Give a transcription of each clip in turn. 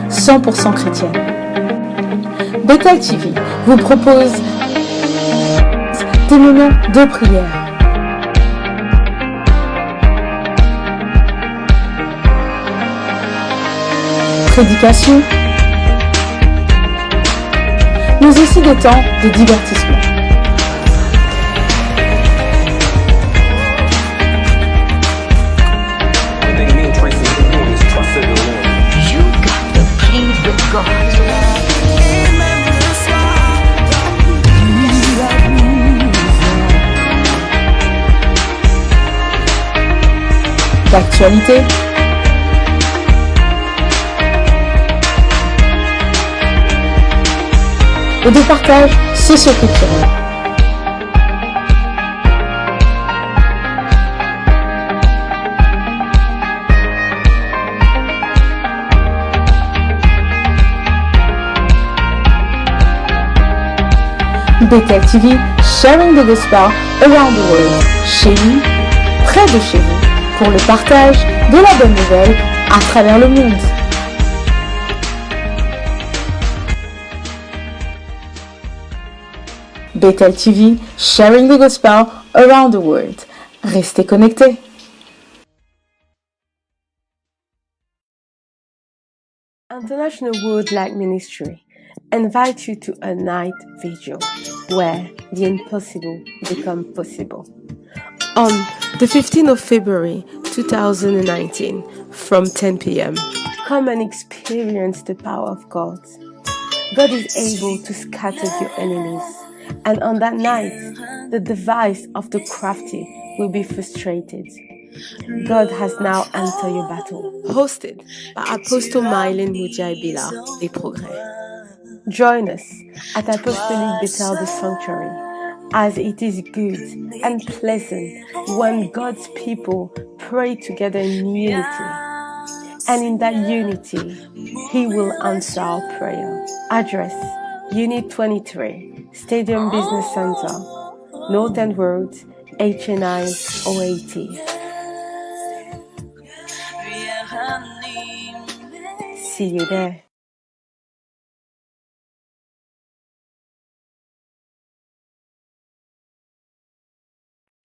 100% chrétienne. Bethel TV vous propose des moments de prière, prédication, mais aussi des temps de divertissement. D'actualité, et de partage socio-culturel. Bethel TV, sharing the gospel around the world. Chez nous, près de chez vous, pour le partage de la bonne nouvelle à travers le monde. Bethel TV, sharing the gospel around the world. Restez connectés. International World Light Ministry invite you to a night vigil where the impossible becomes possible. On the 15th of February 2019 from 10 p.m. Come and experience the power of God. God is able to scatter your enemies, and on that night, the device of the crafty will be frustrated. God has now entered your battle. Hosted by Apostle Mylène Mujaibila des Progrès. Join us at Apostolic Bethel the Sanctuary, as it is good and pleasant when God's people pray together in unity. And in that unity, He will answer our prayer. Address: Unit 23, Stadium Business Center, North End Road, HN9 080. See you there.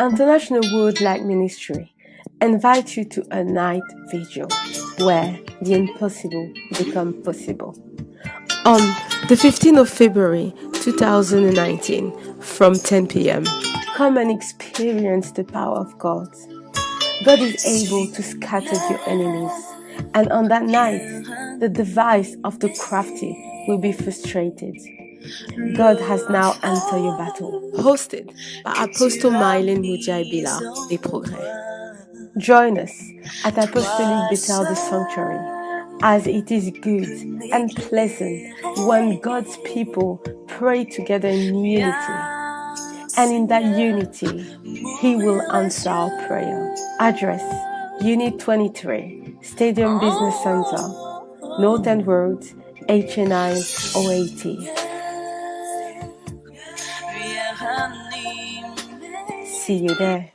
International World Light Ministry invite you to a night vigil where the impossible becomes possible. On the 15th of February 2019 from 10 p.m. Come and experience the power of God. God is able to scatter your enemies, and on that night, the device of the crafty will be frustrated. God has now entered your battle. Hosted by Apostle Mylène Mujaibila des Progrès. Join us at Apostolic Bethel the Sanctuary, as it is good and pleasant when God's people pray together in unity. And in that unity, He will answer our prayer. Address: Unit 23, Stadium Business Center, North End Road, HN9 080. See you there.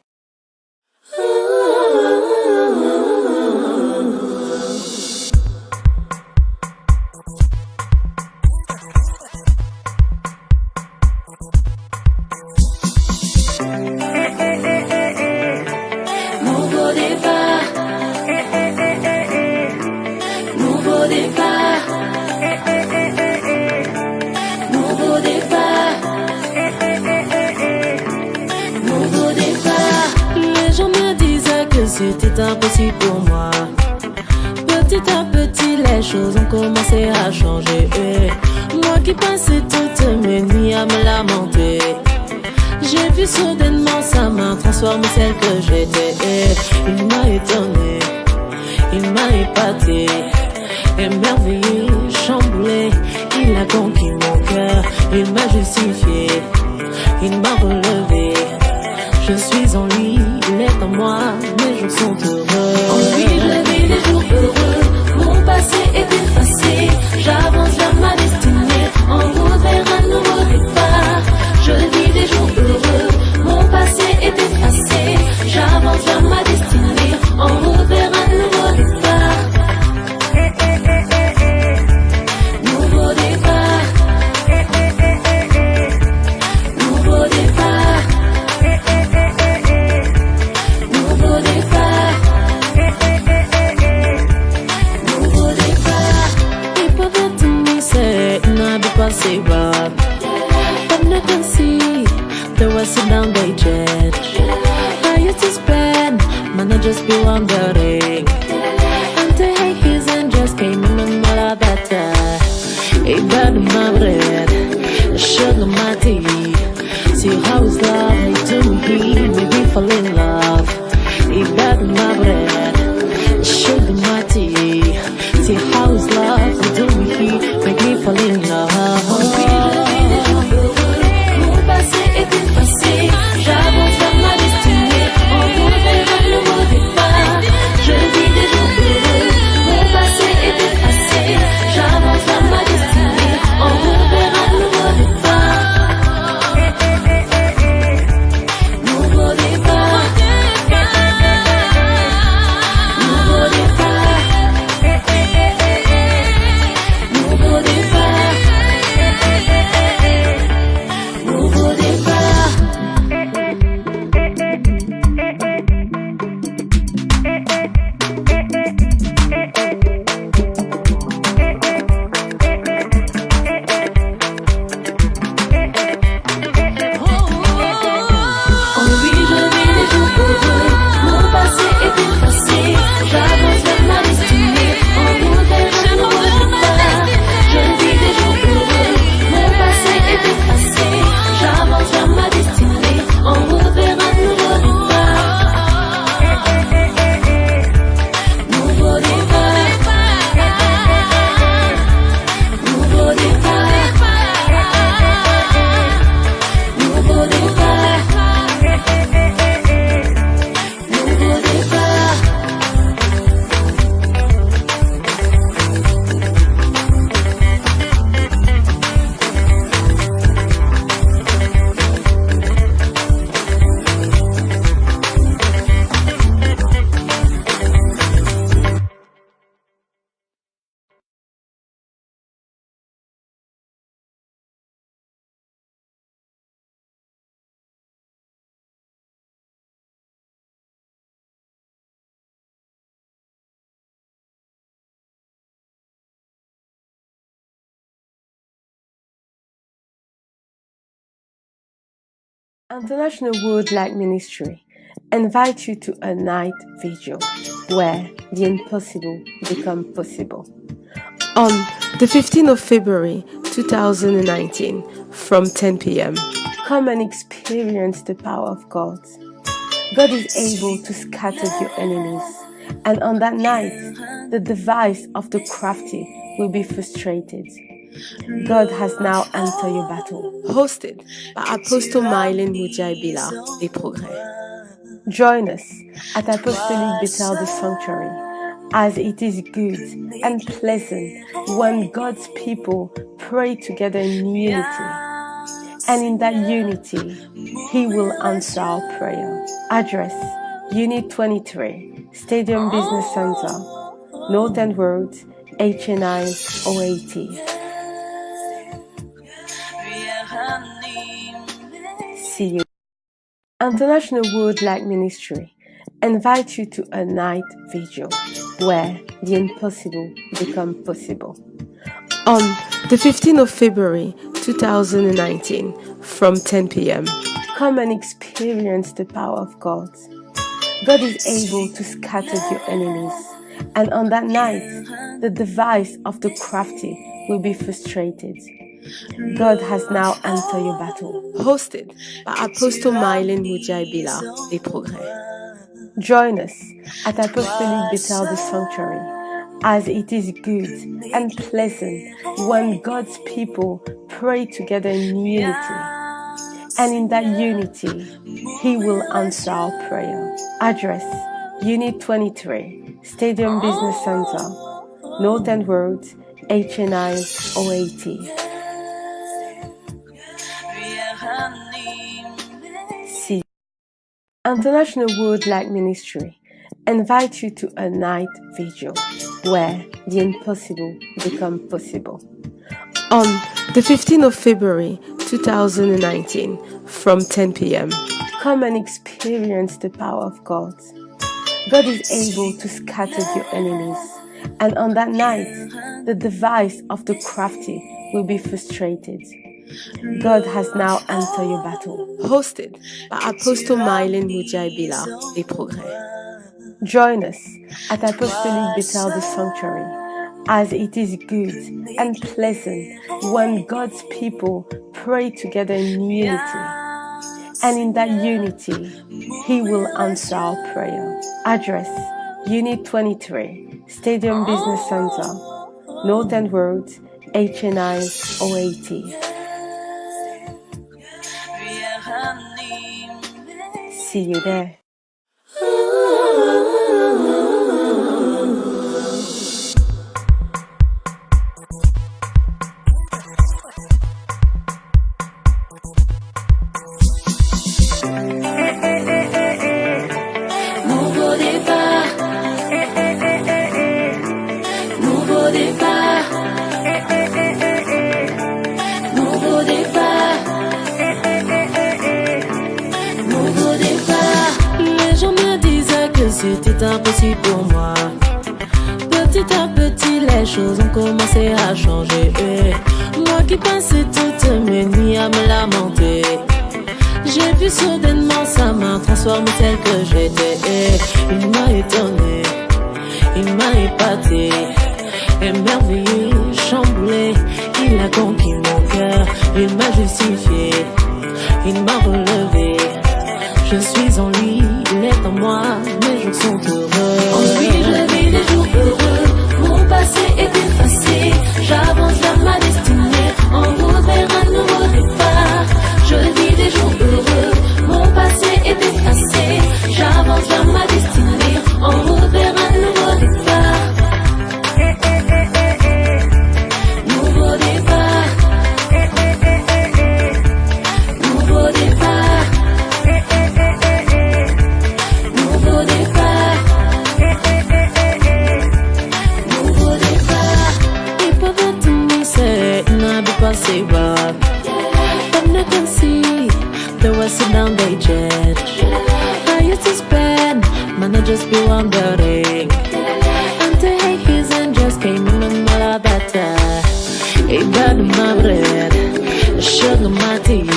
C'était impossible pour moi. Petit à petit, les choses ont commencé à changer. Moi qui passais toutes mes nuits à me lamenter, j'ai vu soudainement sa main transformer celle que j'étais. Il m'a étonné, il m'a épaté, émerveillé, chamboulé. Il a conquis mon cœur, il m'a justifié, il m'a relevé. Je suis en lui, il est en moi, mes jours sont heureux. En lui, je vis des jours heureux. Mon passé est effacé, j'avance vers ma destinée. En route vers un nouveau départ. Je vis des jours heureux. Mon passé est effacé, j'avance vers ma destinée. En route vers un nouveau départ. la bataille. Et bad my bread, sugar my tea. See how is love me to me, maybe fall in love. Et bad my bread, sugar my tea. See how is love me to me, make me fall in love. Mon passé est effacé, j'avance vers ma destinée. On verra un nouveau départ. Je vis des jours heureux. Mon passé est effacé, j'avance vers ma destinée. On verra un nouveau départ. Nouveau départ. Nouveau départ. Nouveau départ. Nouveau départ. Oh oui, je vis des jours heureux. Mon passé est effacé, j'avance vers ma destinée. On verra un nouveau départ. Je vis des jours heureux. Mon passé est effacé, j'avance vers ma destinée. On verra un nouveau départ. Nouveau départ. Nouveau départ. Nouveau départ. Nouveau départ. International World Light Ministry invite you to a night vigil where the impossible become possible. On the 15th of February 2019 from 10 p.m. Come and experience the power of God. God is able to scatter your enemies, and on that night, the device of the crafty will be frustrated. God has now entered your battle. Hosted by Apostle Mylene Mujaibila des Progrès. Join us at Apostolic Bethel the Sanctuary, as it is good and pleasant when God's people pray together in unity. And in that unity, He will answer our prayer. Address: Unit 23, Stadium Business Center, North End Road, HA9 080. See you. International World Light Ministry invite you to a night vigil where the impossible become possible. On the 15th of February 2019 from 10 p.m. Come and experience the power of God. God is able to scatter your enemies, and on that night, the device of the crafty will be frustrated. God has now entered your battle. Hosted by Apostle Mylene Mujaibila des Progrès. Join us at Apostolic Bethel the Sanctuary, as it is good and pleasant when God's people pray together in unity. And in that unity, He will answer our prayer. Address: Unit 23, Stadium Business Center, North End Road, HA9 080. See. International World Light Ministry invite you to a night vigil where the impossible become possible. On the 15th of February 2019 from 10 p.m. Come and experience the power of God. God is able to scatter your enemies, and on that night, the device of the crafty will be frustrated. God has now entered your battle. Hosted by Apostle Mylene Mujaibila des Progrès. Join us at Apostolic Bethel the Sanctuary, as it is good and pleasant when God's people pray together in unity. And in that unity, He will answer our prayer. Address: Unit 23, Stadium Business Center, North End Road, HNI 080. See you there. Nouveau départ, nouveau départ, nouveau départ, nouveau départ. Les gens me disaient que c'était impossible pour moi. Petit à petit, les choses ont commencé à changer. Moi qui passais toutes mes nuits à me lamenter, j'ai vu soudainement sa main transformer celle que j'étais. Il m'a étonné, il m'a épaté, émerveillé, chamboulé. Il a conquis mon cœur, il m'a justifié, il m'a relevé. Je suis en lui, il est en moi, mes jours sont heureux. En lui je vis des jours heureux, mon passé est effacé. J'avance vers ma destinée, en route vers un nouveau départ. Je vis des jours heureux, mon passé est effacé. J'avance vers ma destinée, en route vers un nouveau départ. Nouveau départ, nouveau départ, nouveau départ, nouveau départ. If ever to me say, not be possible. I can see the Western down they judge. I used to spend, man, I just be wondering. Until his and just came in and all of that. He got my bread, sugar my tea.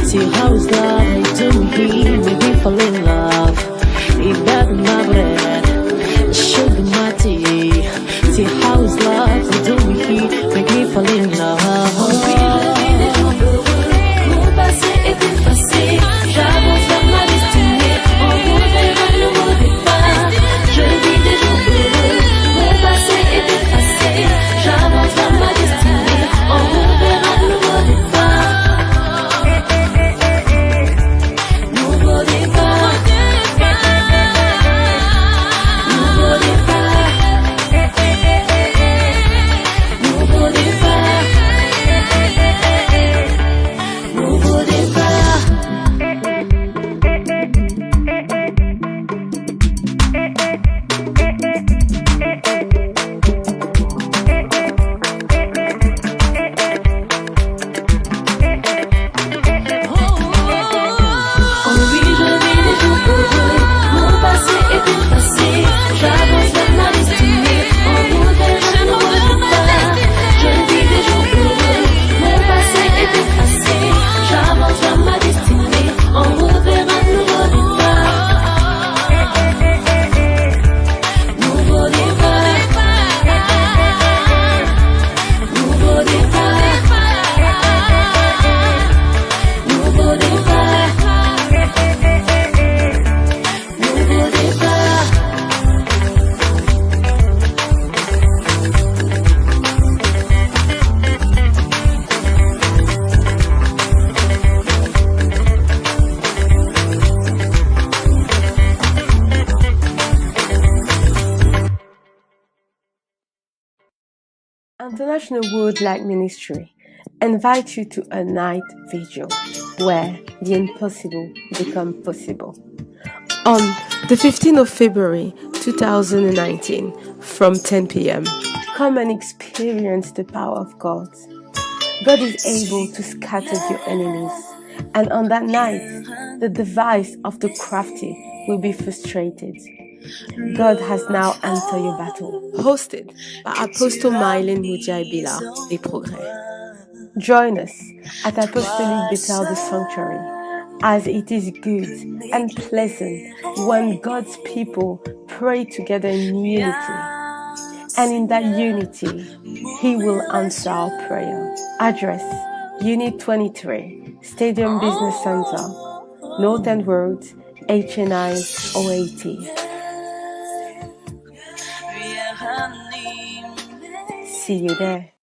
See how his love me to me, make me fall in love. He got my bread, sugar my tea. See how his love me to me, make me fall in love. Mon passé est effacé, j'avance vers ma destinée, en route vers un nouveau départ. Je vis des jours heureux, mon passé est effacé, j'avance vers ma destinée, en route vers un nouveau départ. Nouveau départ, nouveau départ, nouveau départ. Nouveau départ. En lui je vis des jours heureux, mon passé est effacé. J'avance vers ma destinée, en route vers un nouveau départ. Je vis des jours heureux, mon passé est effacé. J'avance vers ma destinée, en route vers un nouveau départ. Nouveau départ, nouveau départ, nouveau départ, nouveau départ. International World Light Ministry invite you to a night vigil where the impossible becomes possible. On the 15th of February 2019 from 10 p.m. Come and experience the power of God. God is able to scatter your enemies, and on that night, the device of the crafty will be frustrated. God has now entered your battle. Hosted by Apostle Mylène Mudiaï-Bila, des Progrès. Join us at Apostolic Bethel the Sanctuary, as it is good and pleasant when God's people pray together in unity. And in that unity, He will answer our prayer. Address: Unit 23, Stadium Business Center, Northern Road, HA9 080. See you there.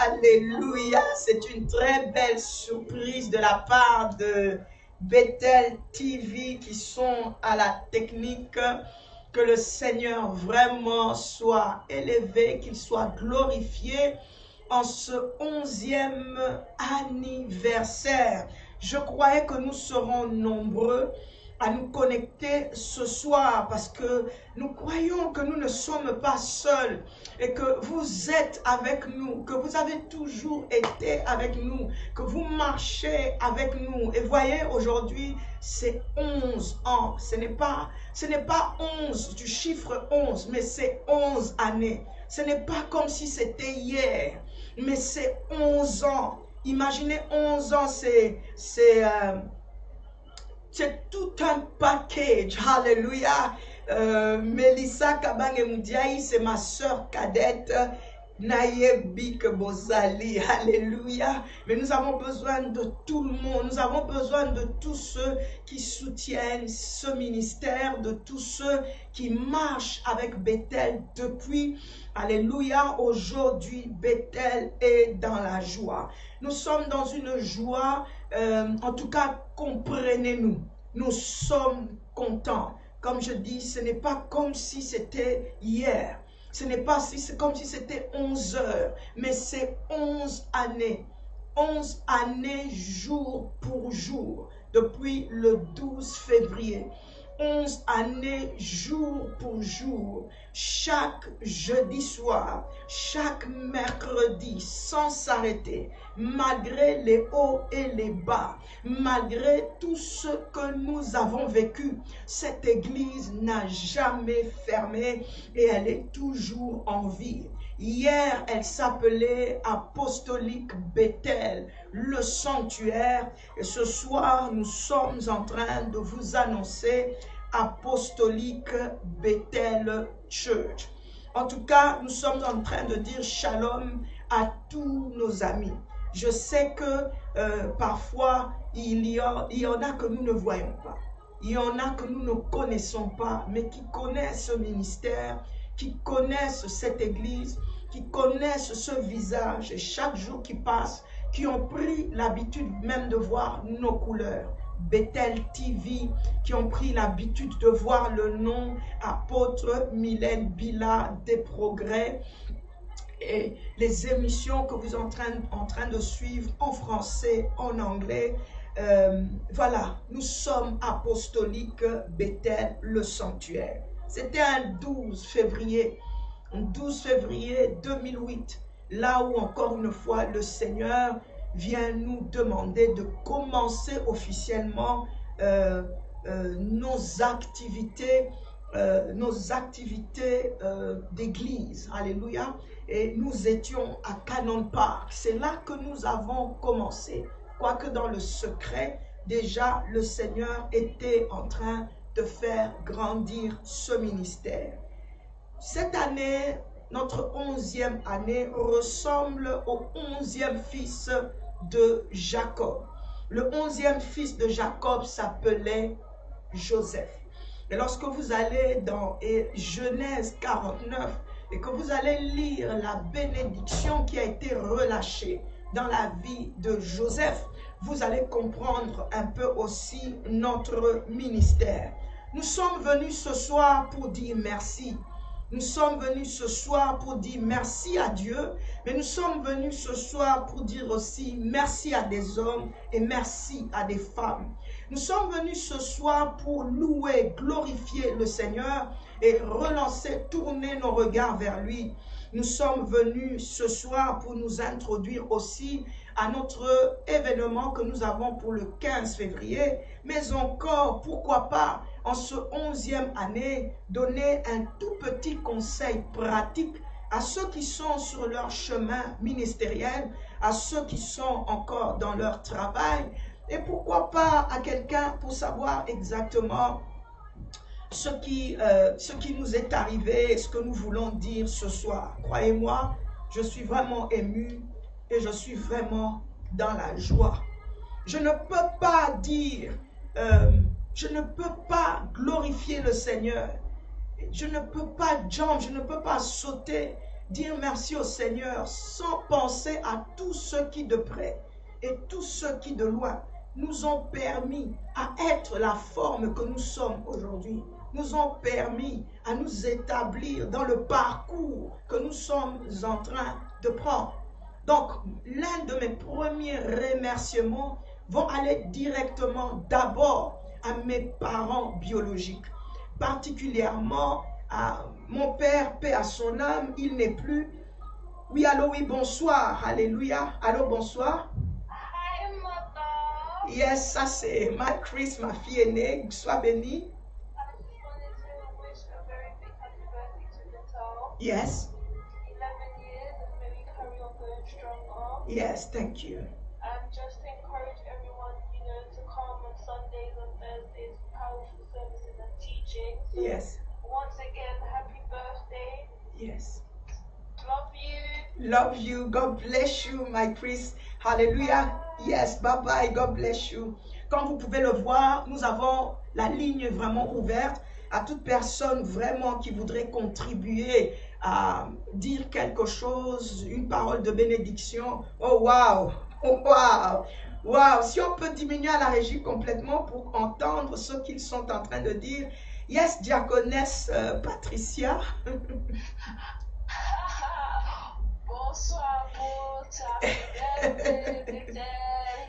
Alléluia. C'est une très belle surprise de la part de Bethel TV qui sont à la technique. Que le Seigneur vraiment soit élevé, qu'il soit glorifié en ce 11e anniversaire. Je croyais que nous serons nombreux à nous connecter ce soir parce que nous croyons que nous ne sommes pas seuls et que vous êtes avec nous, que vous avez toujours été avec nous, que vous marchez avec nous. Et voyez, aujourd'hui, c'est 11 ans. Ce n'est pas 11 du chiffre 11, mais c'est 11 années. Ce n'est pas comme si c'était hier, mais c'est 11 ans. Imaginez 11 ans, c'est tout un package. Alléluia. Melissa Kabange Moudiaï, c'est ma soeur cadette. Nayebik Bozali. Alléluia. Mais nous avons besoin de tout le monde. Nous avons besoin de tous ceux qui soutiennent ce ministère, de tous ceux qui marchent avec Bethel depuis. Alléluia. Aujourd'hui, Bethel est dans la joie. Nous sommes dans une joie. En tout cas, comprenez-nous. Nous sommes contents. Comme je dis, ce n'est pas comme si c'était hier. Ce n'est pas comme si c'était 11 heures, mais c'est 11 années. 11 années jour pour jour, depuis le 12 février. 11 années jour pour jour, chaque jeudi soir, chaque mercredi, sans s'arrêter, malgré les hauts et les bas, malgré tout ce que nous avons vécu, cette église n'a jamais fermé et elle est toujours en vie. Hier, elle s'appelait Apostolique Bethel, le sanctuaire. Et ce soir, nous sommes en train de vous annoncer Apostolique Bethel Church. En tout cas, nous sommes en train de dire shalom à tous nos amis. Je sais que parfois, il y en a que nous ne voyons pas. Il y en a que nous ne connaissons pas, mais qui connaissent ce ministère, qui connaissent cette église, qui connaissent ce visage et chaque jour qui passe, qui ont pris l'habitude même de voir nos couleurs. Bethel TV, qui ont pris l'habitude de voir le nom apôtre Mylène Bila des Progrès et les émissions que vous êtes en train de suivre en français, en anglais. Voilà, nous sommes apostolique Bethel, le sanctuaire. C'était un 12 février 2008, là où encore une fois le Seigneur vient nous demander de commencer officiellement nos activités d'église. Alléluia. Et nous étions à Cannon Park. C'est là que nous avons commencé. Quoique dans le secret, déjà le Seigneur était en train de faire grandir ce ministère. Cette année, notre 11e année, ressemble au 11e fils de Jacob. Le 11e fils de Jacob s'appelait Joseph. Et lorsque vous allez dans Genèse 49 et que vous allez lire la bénédiction qui a été relâchée dans la vie de Joseph, vous allez comprendre un peu aussi notre ministère. Nous sommes venus ce soir pour dire merci. Nous sommes venus ce soir pour dire merci à Dieu, mais nous sommes venus ce soir pour dire aussi merci à des hommes et merci à des femmes. Nous sommes venus ce soir pour louer, glorifier le Seigneur et relancer, tourner nos regards vers lui. Nous sommes venus ce soir pour nous introduire aussi à notre événement que nous avons pour le 15 février, mais encore, pourquoi pas, en ce 11e année, donner un tout petit conseil pratique à ceux qui sont sur leur chemin ministériel, à ceux qui sont encore dans leur travail, et pourquoi pas à quelqu'un pour savoir exactement ce qui nous est arrivé, ce que nous voulons dire ce soir. Croyez-moi, je suis vraiment ému et je suis vraiment dans la joie. Je ne peux pas dire, je ne peux pas glorifier le Seigneur. Je ne peux pas jump, je ne peux pas sauter, dire merci au Seigneur sans penser à tous ceux qui de près et tous ceux qui de loin nous ont permis à être la forme que nous sommes aujourd'hui, nous ont permis à nous établir dans le parcours que nous sommes en train de prendre. Donc, l'un de mes premiers remerciements vont aller directement d'abord à mes parents biologiques, particulièrement à mon père, paix à son âme, il n'est plus. Oui, allô, oui, bonsoir, alléluia, allô, bonsoir. Hi, mother. Yes, ça c'est ma Chris, ma fille aînée, sois bénie. I just wanted to wish a very big happy birthday to Natal. Yes, 11 years, and may we carry on going stronger. yes, thank you. And just encourage everyone, to come on Sundays and Thursdays, powerful services and teachings. Yes, Once again, happy birthday. yes. Love you. Love you. God bless you, my Chris. Hallelujah. Yes, bye bye. God bless you. Comme vous pouvez le voir, nous avons la ligne vraiment ouverte à toute personne vraiment qui voudrait contribuer à dire quelque chose, une parole de bénédiction. Oh wow, oh wow, wow. Si on peut diminuer à la régie complètement pour entendre ce qu'ils sont en train de dire. Yes, diaconesse Patricia. Bonsoir, Maud. Happy birthday, Bethel.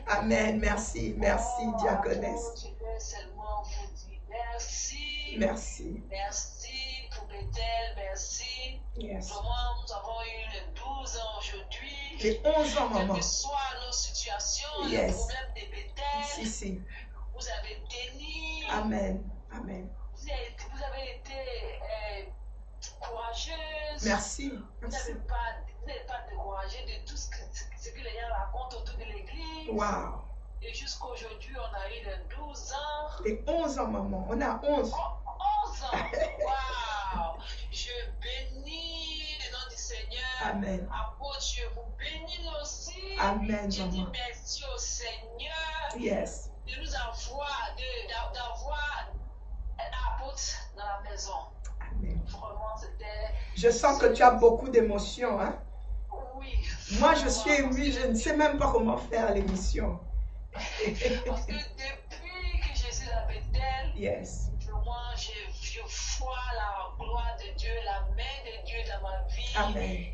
Amen. Merci, merci, diaconesse. Je veux seulement vous dire merci. Merci. Merci pour Bethel, merci. Yes. Vraiment, nous avons eu les 12 ans aujourd'hui. Les 11 ans, Quelles maman. que soient nos situations, Yes. les problèmes de Bethel, Si. vous avez tenu. Amen. Amen. Vous avez été courageuse. Merci. Vous Merci. n'avez pas découragé de tout ce que les gens racontent autour de l'église. Wow. Et jusqu'à aujourd'hui, on a eu les 12 ans. Les 11 ans, maman. On a 11. 11 ans. Waouh. Je bénis le nom du Seigneur. Amen. Apôtre, je vous bénis aussi. Amen, Je dis maman. merci au Seigneur Yes. de nous avoir, d'avoir un apôtre dans la maison. Amen. Vraiment, c'était... Je sens que tu as beaucoup d'émotions, hein? Oui. Moi, je suis émue. Je ne sais même pas comment faire l'émission. Parce que depuis que je suis à Bethel, Yes. moi, je vois la gloire de Dieu, la main de Dieu dans ma vie. Amen.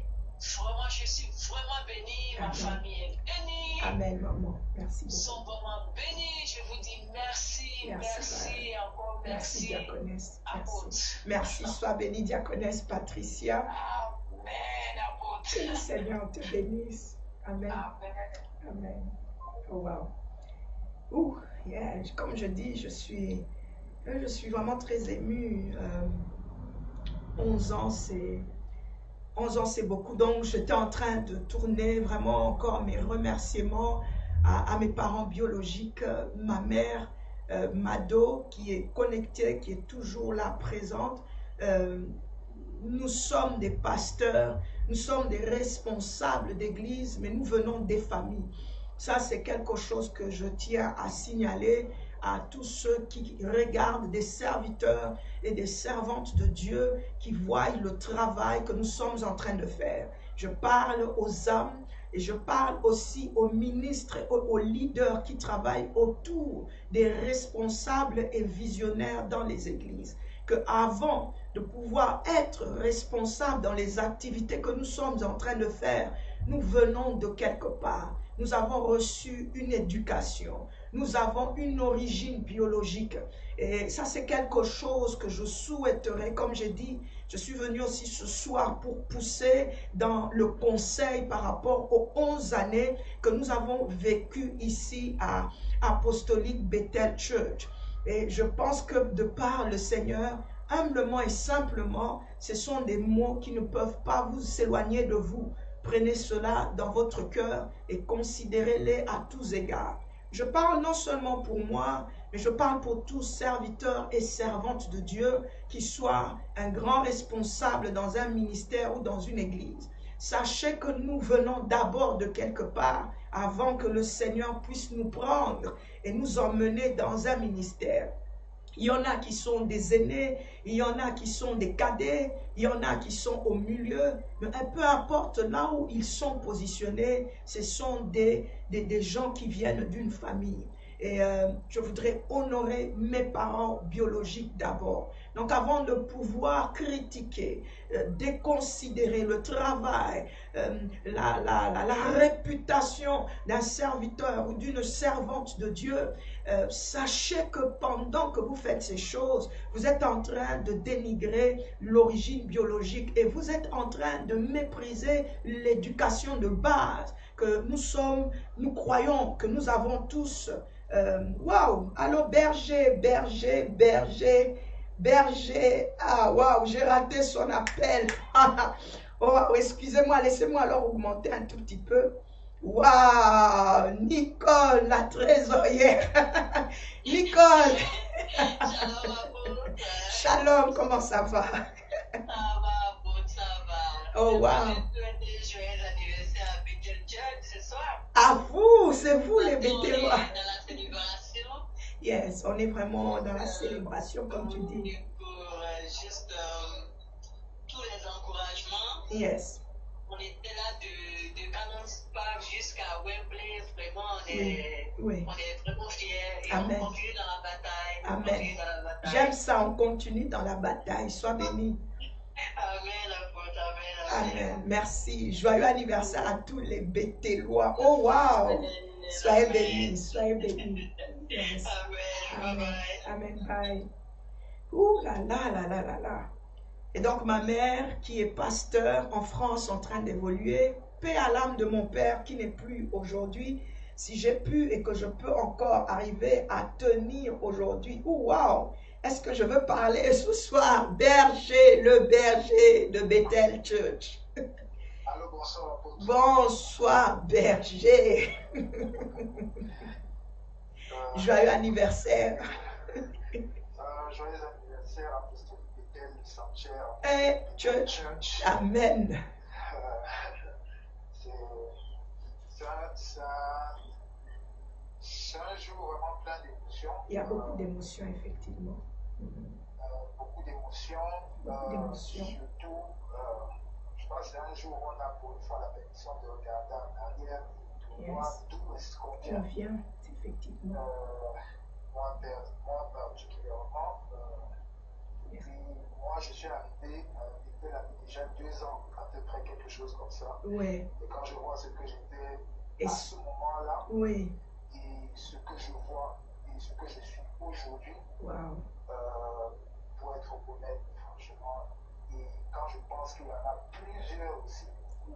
Vraiment, je suis vraiment bénie. Ma Amen. famille est bénie. Amen, maman. Merci Ils beaucoup. sont vraiment bénis. Je vous dis merci, Merci, merci, encore Merci, merci. diaconesse. Apôtre. Merci. Merci. Sois bénie, diaconesse Patricia. Amen, apôtre. Que le Seigneur te bénisse. Amen. Amen. Amen. Oh, wow. Ouh, yeah. Comme je dis, je suis vraiment très émue. 11 ans, c'est beaucoup. Donc, j'étais en train de tourner vraiment encore mes remerciements à mes parents biologiques, ma mère, Mado, qui est connectée, qui est toujours là présente. Nous sommes des pasteurs, nous sommes des responsables d'église, mais nous venons des familles. Ça, c'est quelque chose que je tiens à signaler à tous ceux qui regardent, des serviteurs et des servantes de Dieu qui voient le travail que nous sommes en train de faire. Je parle aux âmes et je parle aussi aux ministres, aux leaders qui travaillent autour des responsables et visionnaires dans les églises. Que avant de pouvoir être responsables dans les activités que nous sommes en train de faire, nous venons de quelque part. Nous avons reçu une éducation. Nous avons une origine biologique. Et ça, c'est quelque chose que je souhaiterais. Comme j'ai dit, je suis venu aussi ce soir pour pousser dans le conseil par rapport aux 11 années que nous avons vécues ici à Apostolic Bethel Church. Et je pense que de par le Seigneur, humblement et simplement, ce sont des mots qui ne peuvent pas vous s'éloigner de vous. Prenez cela dans votre cœur et considérez-les à tous égards. Je parle non seulement pour moi, mais je parle pour tous serviteurs et servantes de Dieu qui soient un grand responsable dans un ministère ou dans une église. Sachez que nous venons d'abord de quelque part avant que le Seigneur puisse nous prendre et nous emmener dans un ministère. Il y en a qui sont des aînés, il y en a qui sont des cadets, il y en a qui sont au milieu. Mais peu importe là où ils sont positionnés, ce sont des gens qui viennent d'une famille. Et je voudrais honorer mes parents biologiques d'abord. Donc avant de pouvoir critiquer, déconsidérer le travail, la réputation d'un serviteur ou d'une servante de Dieu, sachez que pendant que vous faites ces choses, vous êtes en train de dénigrer l'origine biologique et vous êtes en train de mépriser l'éducation de base que nous croyons que nous avons tous. Waouh! Alors berger, ah waouh, j'ai raté son appel. Oh, excusez-moi, laissez-moi alors augmenter un tout petit peu. Waouh, Nicole, la trésorière. Nicole. Shalom, comment ça va? Ça va, bon, ça va. Oh, wow. Je souhaite joyeux anniversaire à Bethel Church ce soir. À vous, c'est vous les On est Béthélois. dans la célébration. Yes, on est vraiment dans la célébration, comme tu dis. Et pour juste tous les encouragements. Yes. On était là de Canons Park jusqu'à Wembley. Vraiment, Oui. on est vraiment fiers. Et Amen. on continue dans la bataille. On Amen. continue dans la bataille. J'aime ça, on continue dans la bataille. Sois béni. Amen, apôtre. Amen. Amen. Merci. Joyeux anniversaire à tous les Béthélois. Oh, wow. Soyez bénis, soyez bénis. Yes. Amen. Bye Amen. bye. Amen. Bye. Ouh là là là là là là. Et donc ma mère qui est pasteur en France en train d'évoluer, paix à l'âme de mon père qui n'est plus aujourd'hui. Si j'ai pu et que je peux encore arriver à tenir aujourd'hui, ouh wow, est-ce que je veux parler ce soir? Berger, le berger de Bethel Church. Allô, bonsoir. Bonsoir berger. Joyeux anniversaire. Joyeux anniversaire à Pasteur Bethel Sanctuaire. Et Church. Amen. C'est un jour vraiment plein d'émotions. Il y a beaucoup d'émotions, effectivement. Beaucoup d'émotions. Beaucoup d'émotions. Surtout, je pense que c'est un jour où on a pour une fois la permission de regarder en arrière et de voir d'où est-ce qu'on On vient. vient, effectivement. Moi particulièrement, puis moi je suis arrivé, il avait déjà 2 ans, à peu près quelque chose comme ça. Oui. Et quand je vois ce que j'étais Et à ce moment-là, oui. et ce que je vois, et ce que je suis aujourd'hui, Wow. pour être honnête, franchement, et quand je pense qu'il y en a plusieurs aussi,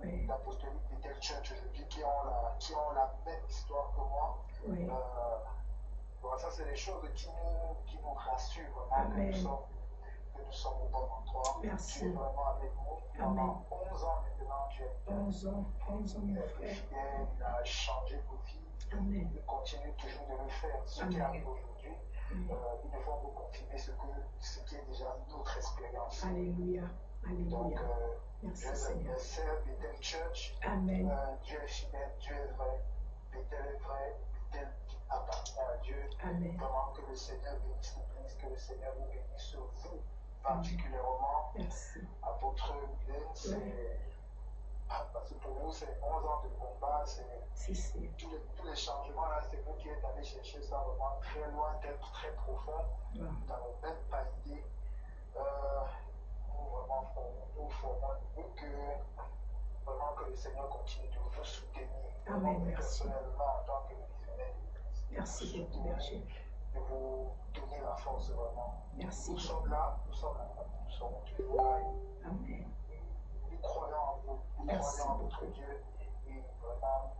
Oui. d'apostoliques de Bethel Church aujourd'hui qui ont la même histoire que moi, Oui. bon, ça c'est des choses qui nous rassurent vraiment que nous sommes au bon endroit. Merci. Tu es vraiment avec nous. Pendant 11 ans maintenant, tu es 11 ans, mon frère. il a changé de vie. Amen. Il continue toujours de le faire. Ce qui arrive aujourd'hui, nous devons nous confirmer ce qui est déjà notre expérience. Alléluia. Donc, Alléluia. Merci Dieu Seigneur. anniversaire, Bethel Church. Amen. Dieu est fidèle, Dieu est vrai. Bethel est vrai. Bethel appartient à Dieu. Amen. Vraiment que le Seigneur bénisse l'Église, que le Seigneur vous bénisse vous particulièrement. Merci. Apôtre Mylène, parce que pour vous, c'est 11 ans de combat, Si, si. tous les changements là, c'est vous qui êtes allé chercher ça vraiment très loin, d'être très profond, Wow. dans nos mêmes pas idées. Nous formons que vraiment que le Seigneur continue de vous soutenir. Amen, Vraiment, merci. personnellement, en tant que visionnaire, Merci beaucoup, berger. de vous donner la force vraiment. Merci. Nous sommes là, nous sommes toujours là. Amen. Nous croyons en vous, nous Merci croyons en votre beaucoup. Dieu et vraiment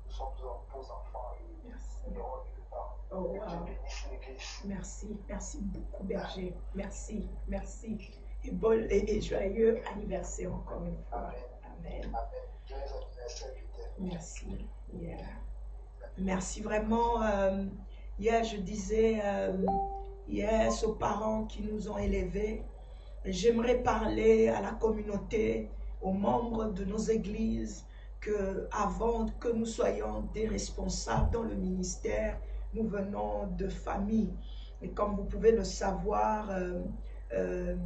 nous sommes vos enfants et Merci. nous n'aurons nulle part. Oh, Que Dieu wow. bénisse l'Église. Merci. Merci beaucoup, berger. Merci. Merci. Et bon et joyeux anniversaire encore une fois. Amen. Amen. Joyeux anniversaire, Bethel. Merci. Yeah. Merci vraiment. Hier, je disais, yes, aux parents qui nous ont élevés. J'aimerais parler à la communauté, aux membres de nos églises, que avant que nous soyons des responsables dans le ministère, nous venons de familles. Et comme vous pouvez le savoir,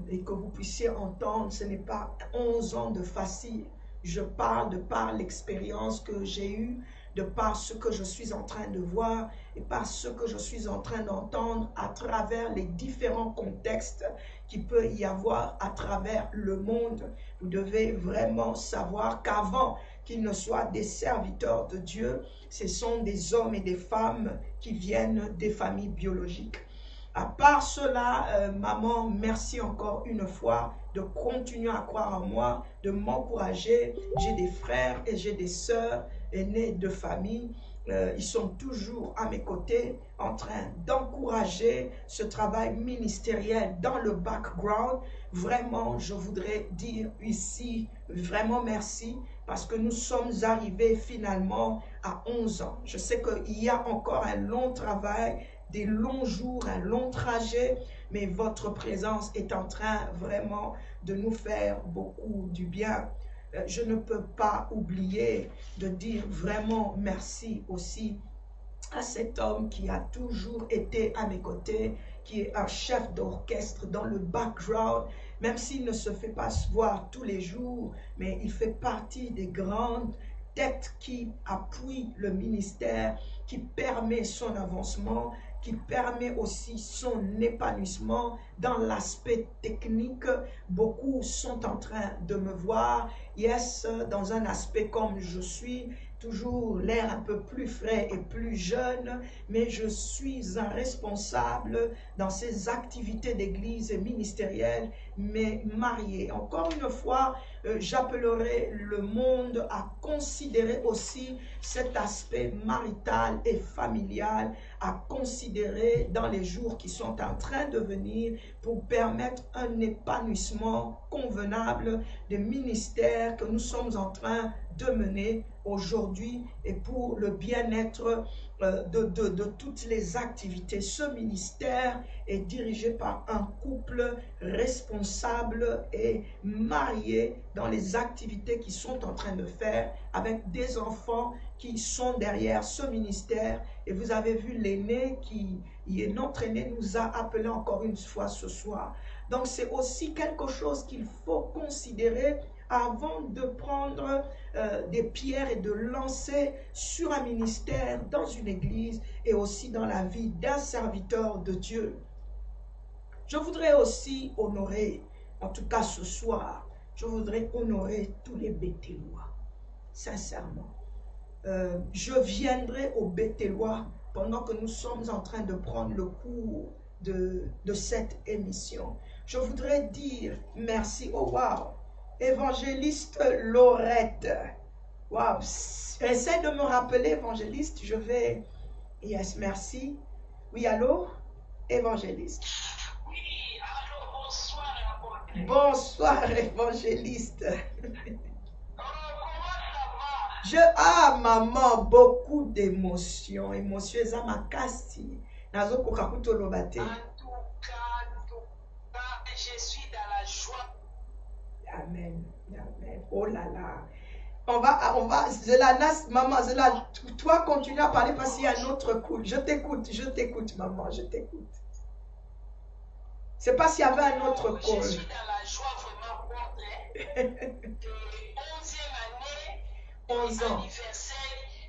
et que vous puissiez entendre, ce n'est pas 11 ans de facile. Je parle de par l'expérience que j'ai eue de par ce que je suis en train de voir et par ce que je suis en train d'entendre à travers les différents contextes qu'il peut y avoir à travers le monde. Vous devez vraiment savoir qu'avant qu'ils ne soient des serviteurs de Dieu, ce sont des hommes et des femmes qui viennent des familles biologiques. À part cela, maman, merci encore une fois de continuer à croire en moi, de m'encourager. J'ai des frères et j'ai des sœurs aînés de famille. Ils sont toujours à mes côtés en train d'encourager ce travail ministériel dans le background. Vraiment, je voudrais dire ici, vraiment merci parce que nous sommes arrivés finalement à 11 ans. Je sais qu'il y a encore un long travail, des longs jours, un long trajet, mais votre présence est en train vraiment de nous faire beaucoup du bien. Je ne peux pas oublier de dire vraiment merci aussi à cet homme qui a toujours été à mes côtés, qui est un chef d'orchestre dans le background, même s'il ne se fait pas voir tous les jours, mais il fait partie des grandes têtes qui appuient le ministère, qui permet son avancement, qui permet aussi son épanouissement dans l'aspect technique. Beaucoup sont en train de me voir, yes, dans un aspect comme je suis, toujours l'air un peu plus frais et plus jeune, mais je suis un responsable dans ces activités d'église et ministérielles, mais marié. Encore une fois, j'appellerai le monde à considérer aussi cet aspect marital et familial, à considérer dans les jours qui sont en train de venir pour permettre un épanouissement convenable des ministères que nous sommes en train de mener aujourd'hui et pour le bien-être de toutes les activités. Ce ministère est dirigé par un couple responsable et marié dans les activités qu'ils sont en train de faire avec des enfants qui sont derrière ce ministère. Et vous avez vu l'aîné qui est notre aîné nous a appelé encore une fois ce soir. Donc c'est aussi quelque chose qu'il faut considérer avant de prendre des pierres et de lancer sur un ministère, dans une église et aussi dans la vie d'un serviteur de Dieu. Je voudrais aussi honorer, en tout cas ce soir, je voudrais honorer tous les Béthélois, sincèrement. Je viendrai aux Béthélois pendant que nous sommes en train de prendre le cours de cette émission. Je voudrais dire merci, oh wow, évangéliste Laurette. Wow, essaie de me rappeler, évangéliste, je vais... Yes, merci. Oui, allô, évangéliste. Oui, allô, bonsoir, apôtre. Bonsoir, évangéliste. Comment ça va? Ah, maman, beaucoup d'émotions. Émotions, ça m'a cassé. Nazo kokakuto lobate. En tout cas, je suis dans la joie. Amen, amen. Oh là là. On va, Zelanas, maman, Zela, toi continue à parler parce qu'il y a un autre coup. Je t'écoute, maman, je t'écoute. C'est pas s'il y avait un autre call. Je suis dans la joie vraiment forte de 11e année, 11 ans. anniversaire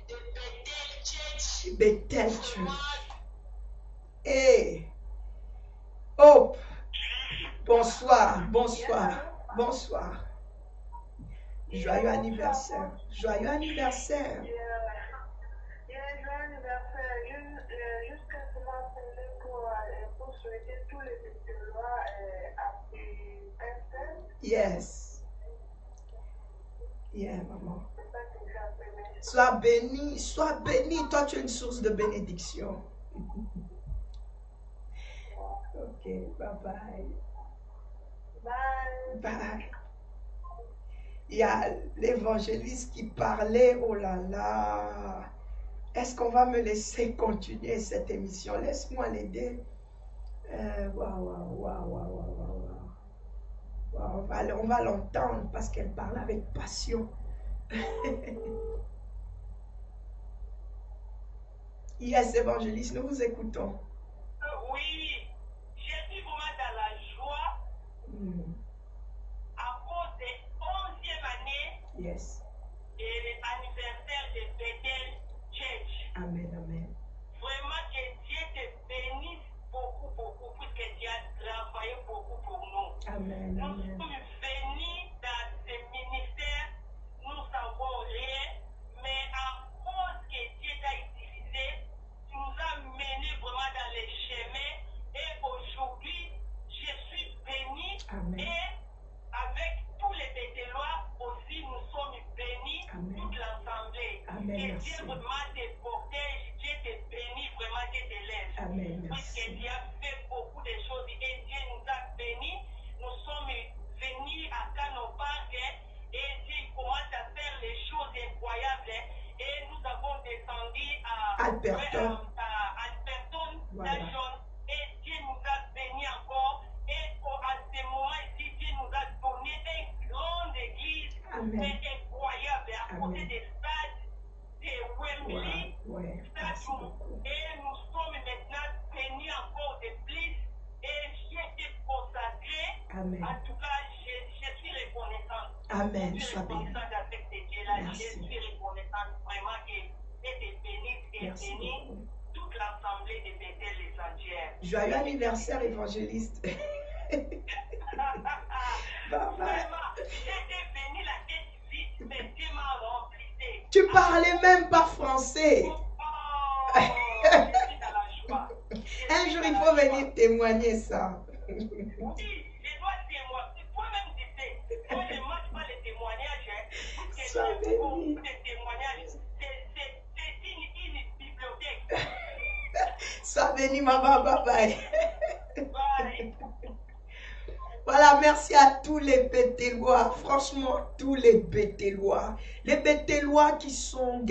de Bethel Church. Bethel Church. Hey. Oh. Bonsoir, bonsoir, bonsoir. Joyeux anniversaire. Joyeux anniversaire. Joyeux anniversaire. Jusqu'à ce moment pour souhaiter tous les Béthélois happy birthday. Yes. Yeah, maman. C'est ça que j'ai appelé. Sois béni, sois béni. Toi, tu es une source de bénédiction. Ok, bye bye. Bye. Bye. Il y a l'évangéliste qui parlait, oh là là. Est-ce qu'on va me laisser continuer cette émission? Laisse-moi l'aider. On va l'entendre parce qu'elle parle avec passion. Yes, évangéliste, nous vous écoutons. Oui, je suis vraiment dans la joie à cause des 11e année Yes. et l'anniversaire de Bethel Amen, amen. Vraiment que Dieu te bénisse beaucoup, beaucoup, puisque tu as travaillé beaucoup pour nous. Amen, Nous amen. sommes venus dans ce ministère, nous savons rien, mais à cause que Dieu t'a utilisé, tu nous as menés vraiment dans les chemins. Et aujourd'hui, je suis béni. Amen. Et avec tous les Bétélois aussi, nous sommes bénis, Amen. toute l'assemblée. Amen, Que merci. Dieu vraiment te protège, Dieu te bénit, vraiment Dieu te lève. Amen, Puisque merci. Dieu a fait beaucoup de choses et Dieu nous a bénis. Nous sommes venus à Canopark et Dieu commence à faire les choses incroyables. Et nous avons descendu à Alberton. Alberton, Voilà. Station, et Dieu nous a bénis encore. Et à ce moment ici, Dieu nous a donné une grande église, Amen. mais incroyable, à côté Amen. des stades de Wembley. Wow, ouais, merci beaucoup. Et nous sommes maintenant bénis encore de plus. Et j'ai été consacré. Amen. En tout cas, je suis reconnaissante. Amen, Je suis sois béni. reconnaissante avec ces Dieu-là. Je Merci. suis reconnaissante vraiment que Dieu te bénisse et Merci bénisse beaucoup. toute l'assemblée de Bethel les entières. Joyeux anniversaire, évangéliste. Bye bye. Vraiment, j'étais béni la tête vide, mais Dieu m'a remplissé. Tu parlais même pas français. Oh, je suis dans la joie. Un jour, il faut venir témoigner ça. Oui, je dois témoigner. Toi-même, tu sais, moi, je ne mange pas les témoignages. Parce que Sois j'ai béni. beaucoup de témoignages. C'est une bibliothèque. Sois béni, maman. Bye bye. Bye. Voilà, merci à tous les Bétélois, franchement, tous les Bétélois. Les Bétélois qui sont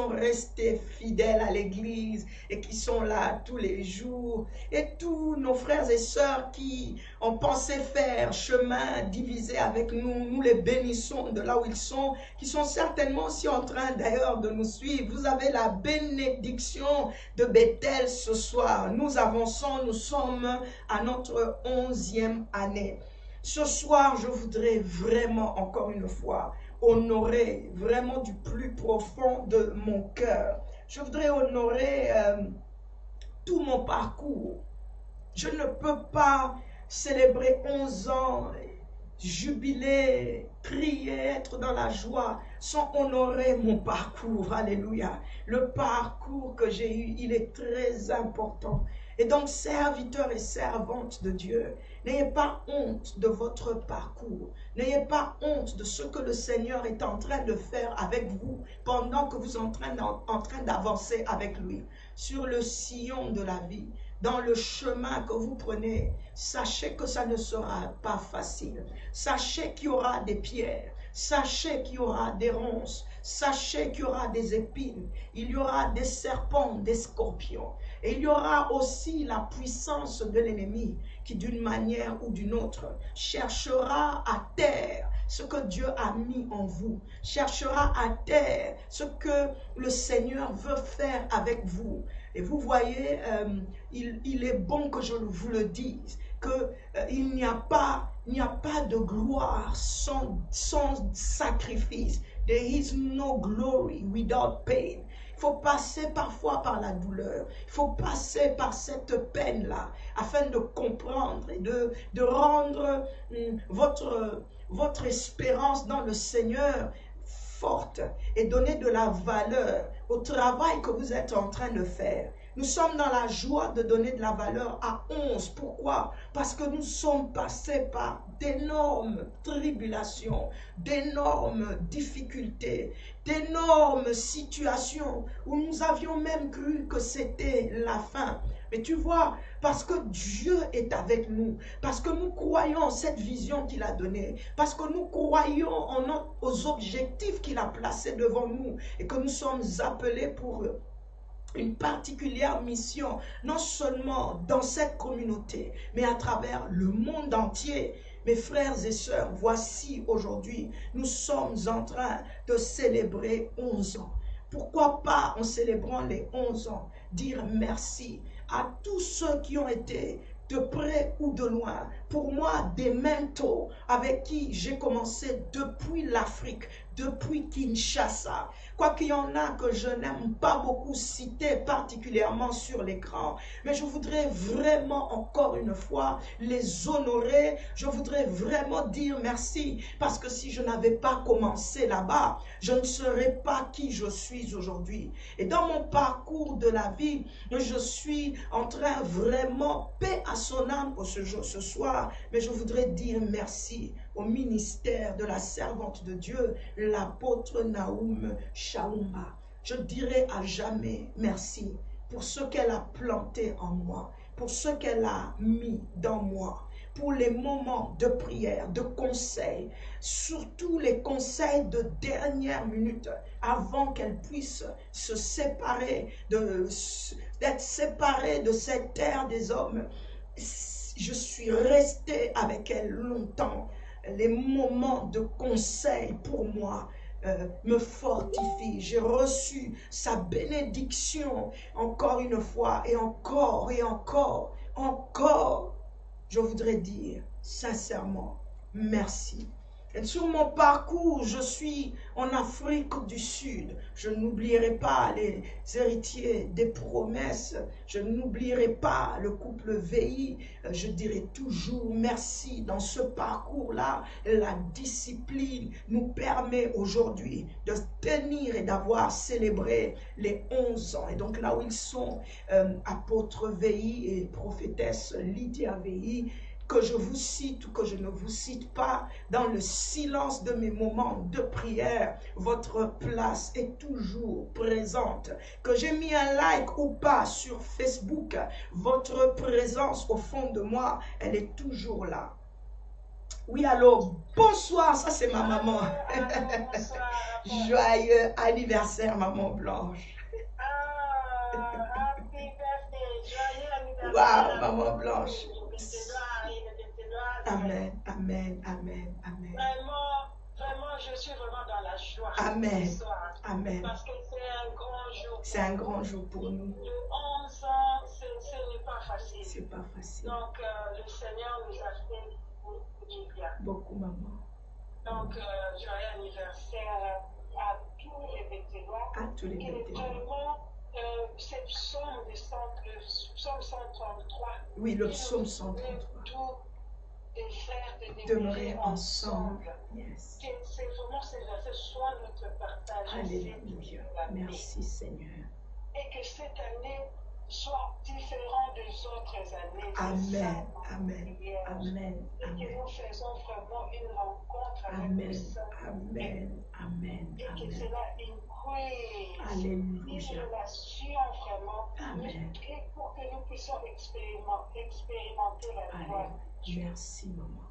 restés fidèles à l'église et qui sont là tous les jours. Et tous nos frères et sœurs qui ont pensé faire chemin divisé avec nous, nous les bénissons de là où ils sont, qui sont certainement aussi en train d'ailleurs de nous suivre. Vous avez la bénédiction de Bethel ce soir. Nous avançons, nous sommes à notre 11e année. Ce soir, je voudrais vraiment, encore une fois, honorer vraiment du plus profond de mon cœur. Je voudrais honorer tout mon parcours. Je ne peux pas célébrer 11 ans, jubiler, crier, être dans la joie, sans honorer mon parcours. Alléluia. Le parcours que j'ai eu, il est très important. Et donc, serviteurs et servantes de Dieu, n'ayez pas honte de votre parcours. N'ayez pas honte de ce que le Seigneur est en train de faire avec vous pendant que vous êtes en train d'avancer avec lui. Sur le sillon de la vie, dans le chemin que vous prenez, sachez que ça ne sera pas facile. Sachez qu'il y aura des pierres. Sachez qu'il y aura des ronces. Sachez qu'il y aura des épines. Il y aura des serpents, des scorpions. Et il y aura aussi la puissance de l'ennemi qui, d'une manière ou d'une autre, cherchera à terre ce que Dieu a mis en vous. Cherchera à terre ce que le Seigneur veut faire avec vous. Et vous voyez, il est bon que je vous le dise, qu'il n'y a pas de gloire sans sacrifice. There is no glory without pain. Il faut passer parfois par la douleur. Il faut passer par cette peine-là afin de comprendre et de rendre votre espérance dans le Seigneur forte et donner de la valeur au travail que vous êtes en train de faire. Nous sommes dans la joie de donner de la valeur à 11. Pourquoi? Parce que nous sommes passés par d'énormes tribulations, d'énormes difficultés, d'énormes situations où nous avions même cru que c'était la fin. Mais tu vois, parce que Dieu est avec nous, parce que nous croyons en cette vision qu'il a donnée, parce que nous croyons aux objectifs qu'il a placés devant nous et que nous sommes appelés pour une particulière mission, non seulement dans cette communauté, mais à travers le monde entier. Mes frères et sœurs, voici aujourd'hui, nous sommes en train de célébrer 11 ans. Pourquoi pas, en célébrant les 11 ans, dire merci à tous ceux qui ont été de près ou de loin. Pour moi, des mentors avec qui j'ai commencé depuis l'Afrique, depuis Kinshasa. Quoi qu'il y en a que je n'aime pas beaucoup citer particulièrement sur l'écran, mais je voudrais vraiment encore une fois les honorer. Je voudrais vraiment dire merci parce que si je n'avais pas commencé là-bas, je ne serais pas qui je suis aujourd'hui. Et dans mon parcours de la vie, je suis en train vraiment, paix à son âme pour ce soir, mais je voudrais dire merci au ministère de la servante de Dieu, l'apôtre Naoum Chaouma. Je dirai à jamais merci pour ce qu'elle a planté en moi, pour ce qu'elle a mis dans moi, pour les moments de prière, de conseils, surtout les conseils de dernière minute, avant qu'elle puisse se séparer, d'être séparée de cette terre des hommes. Je suis restée avec elle longtemps. Les moments de conseil pour moi me fortifient. J'ai reçu sa bénédiction encore une fois et encore et encore, encore. Je voudrais dire sincèrement merci. Et sur mon parcours, je suis en Afrique du Sud. Je n'oublierai pas les héritiers des promesses. Je n'oublierai pas le couple VI. Je dirai toujours merci. Dans ce parcours-là, la discipline nous permet aujourd'hui de tenir et d'avoir célébré les 11 ans. Et donc là où ils sont, apôtre VI et prophétesse Lydia VI, que je vous cite ou que je ne vous cite pas, dans le silence de mes moments de prière, votre place est toujours présente. Que j'ai mis un like ou pas sur Facebook, votre présence au fond de moi, elle est toujours là. Oui, allô, bonsoir, ça c'est ma maman. Joyeux anniversaire, maman Blanche. Happy birthday, joyeux anniversaire. Waouh, maman Blanche. Amen, amen, amen, amen. Vraiment, je suis vraiment dans la joie. Amen, Ce soir, amen. parce que c'est un grand jour. C'est un grand jour pour nous. De 11 ans, ce n'est pas facile. C'est pas facile. Donc, le Seigneur nous a fait beaucoup du bien. Beaucoup, maman. Donc, joyeux anniversaire à tous les vétérans. À tous les Et vétérans. vraiment, cette psaume, le psaume 133. Oui, le psaume 133. Tous des frères de Demeurer ensemble. Yes. C'est vraiment ces versets soient notre partage. Alléluia. Merci Seigneur. Et que cette année soit différente des autres années. Amen, amen, amen, Et que amen. nous faisons vraiment une rencontre avec Amen, le Saint. amen, amen, Et que amen. cela increase Alléluia. une relation vraiment. Amen. Et pour que nous puissions expérimenter la joie. Merci maman.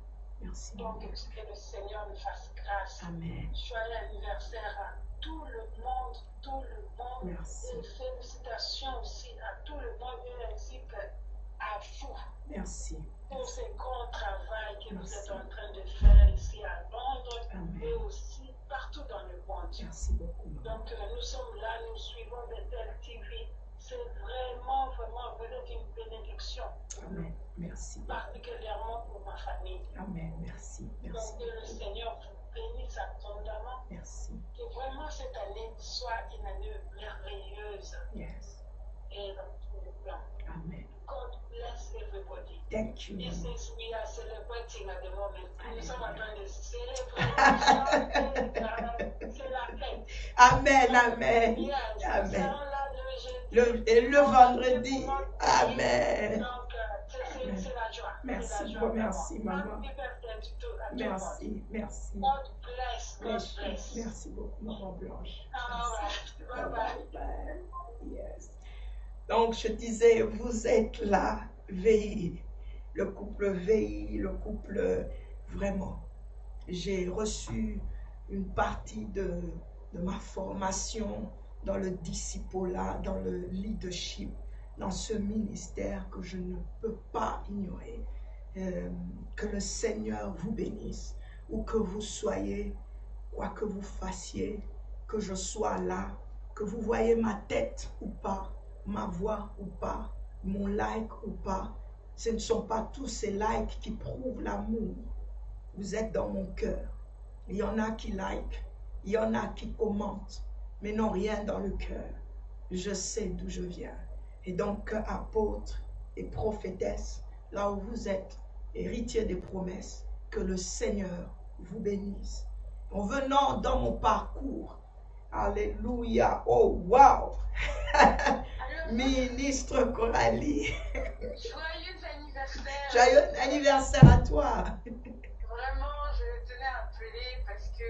Merci Donc, maman. que le Seigneur nous fasse grâce. Amen. Joyeux anniversaire à tout le monde, tout le monde. Merci. Et félicitations aussi à tout le monde et ainsi qu'à vous Merci. pour ce grand travail que vous Merci. êtes en train de faire ici à Londres Amen. et aussi partout dans le monde. Merci beaucoup maman. Donc, nous sommes là, nous suivons Bethel TV. C'est vraiment, vous êtes une bénédiction, Amen. Merci. particulièrement pour ma famille. Amen. Merci. Merci. Donc, que le Seigneur vous bénisse abondamment. Merci. Que vraiment cette année soit une année merveilleuse Yes. et dans tous les plans. Amen. God bless everybody. Thank you, This maman. is we are celebrating at the moment. Nous sommes en train de célébrer. C'est la fête. Amen, amen. Yes, nous Amen. serons là le jeudi. Et le vendredi. Amen. Donc, c'est la joie. Merci, C'est la joie, merci, vraiment. maman. Happy birthday à tout le monde. Merci, merci. God bless. God Merci, bless. merci beaucoup, maman Blanche. All right. Bye Bye-bye. bye. Yes. Donc, je disais, vous êtes là, VI, le couple VI, le couple vraiment. J'ai reçu une partie de ma formation dans le discipulat, dans le leadership, dans ce ministère que je ne peux pas ignorer. Que le Seigneur vous bénisse, où que vous soyez, quoi que vous fassiez, que je sois là, que vous voyez ma tête ou pas, ma voix ou pas, mon like ou pas. Ce ne sont pas tous ces likes qui prouvent l'amour. Vous êtes dans mon cœur. Il y en a qui like, Il y en a qui commentent, mais n'ont rien dans le cœur. Je sais d'où je viens. Et donc, apôtre et prophétesse, là où vous êtes, héritier des promesses, que le Seigneur vous bénisse. En venant dans mon parcours, alléluia, oh wow, ministre Coralie, Joyeux anniversaire. joyeux anniversaire à toi. Vraiment, je tenais à appeler parce que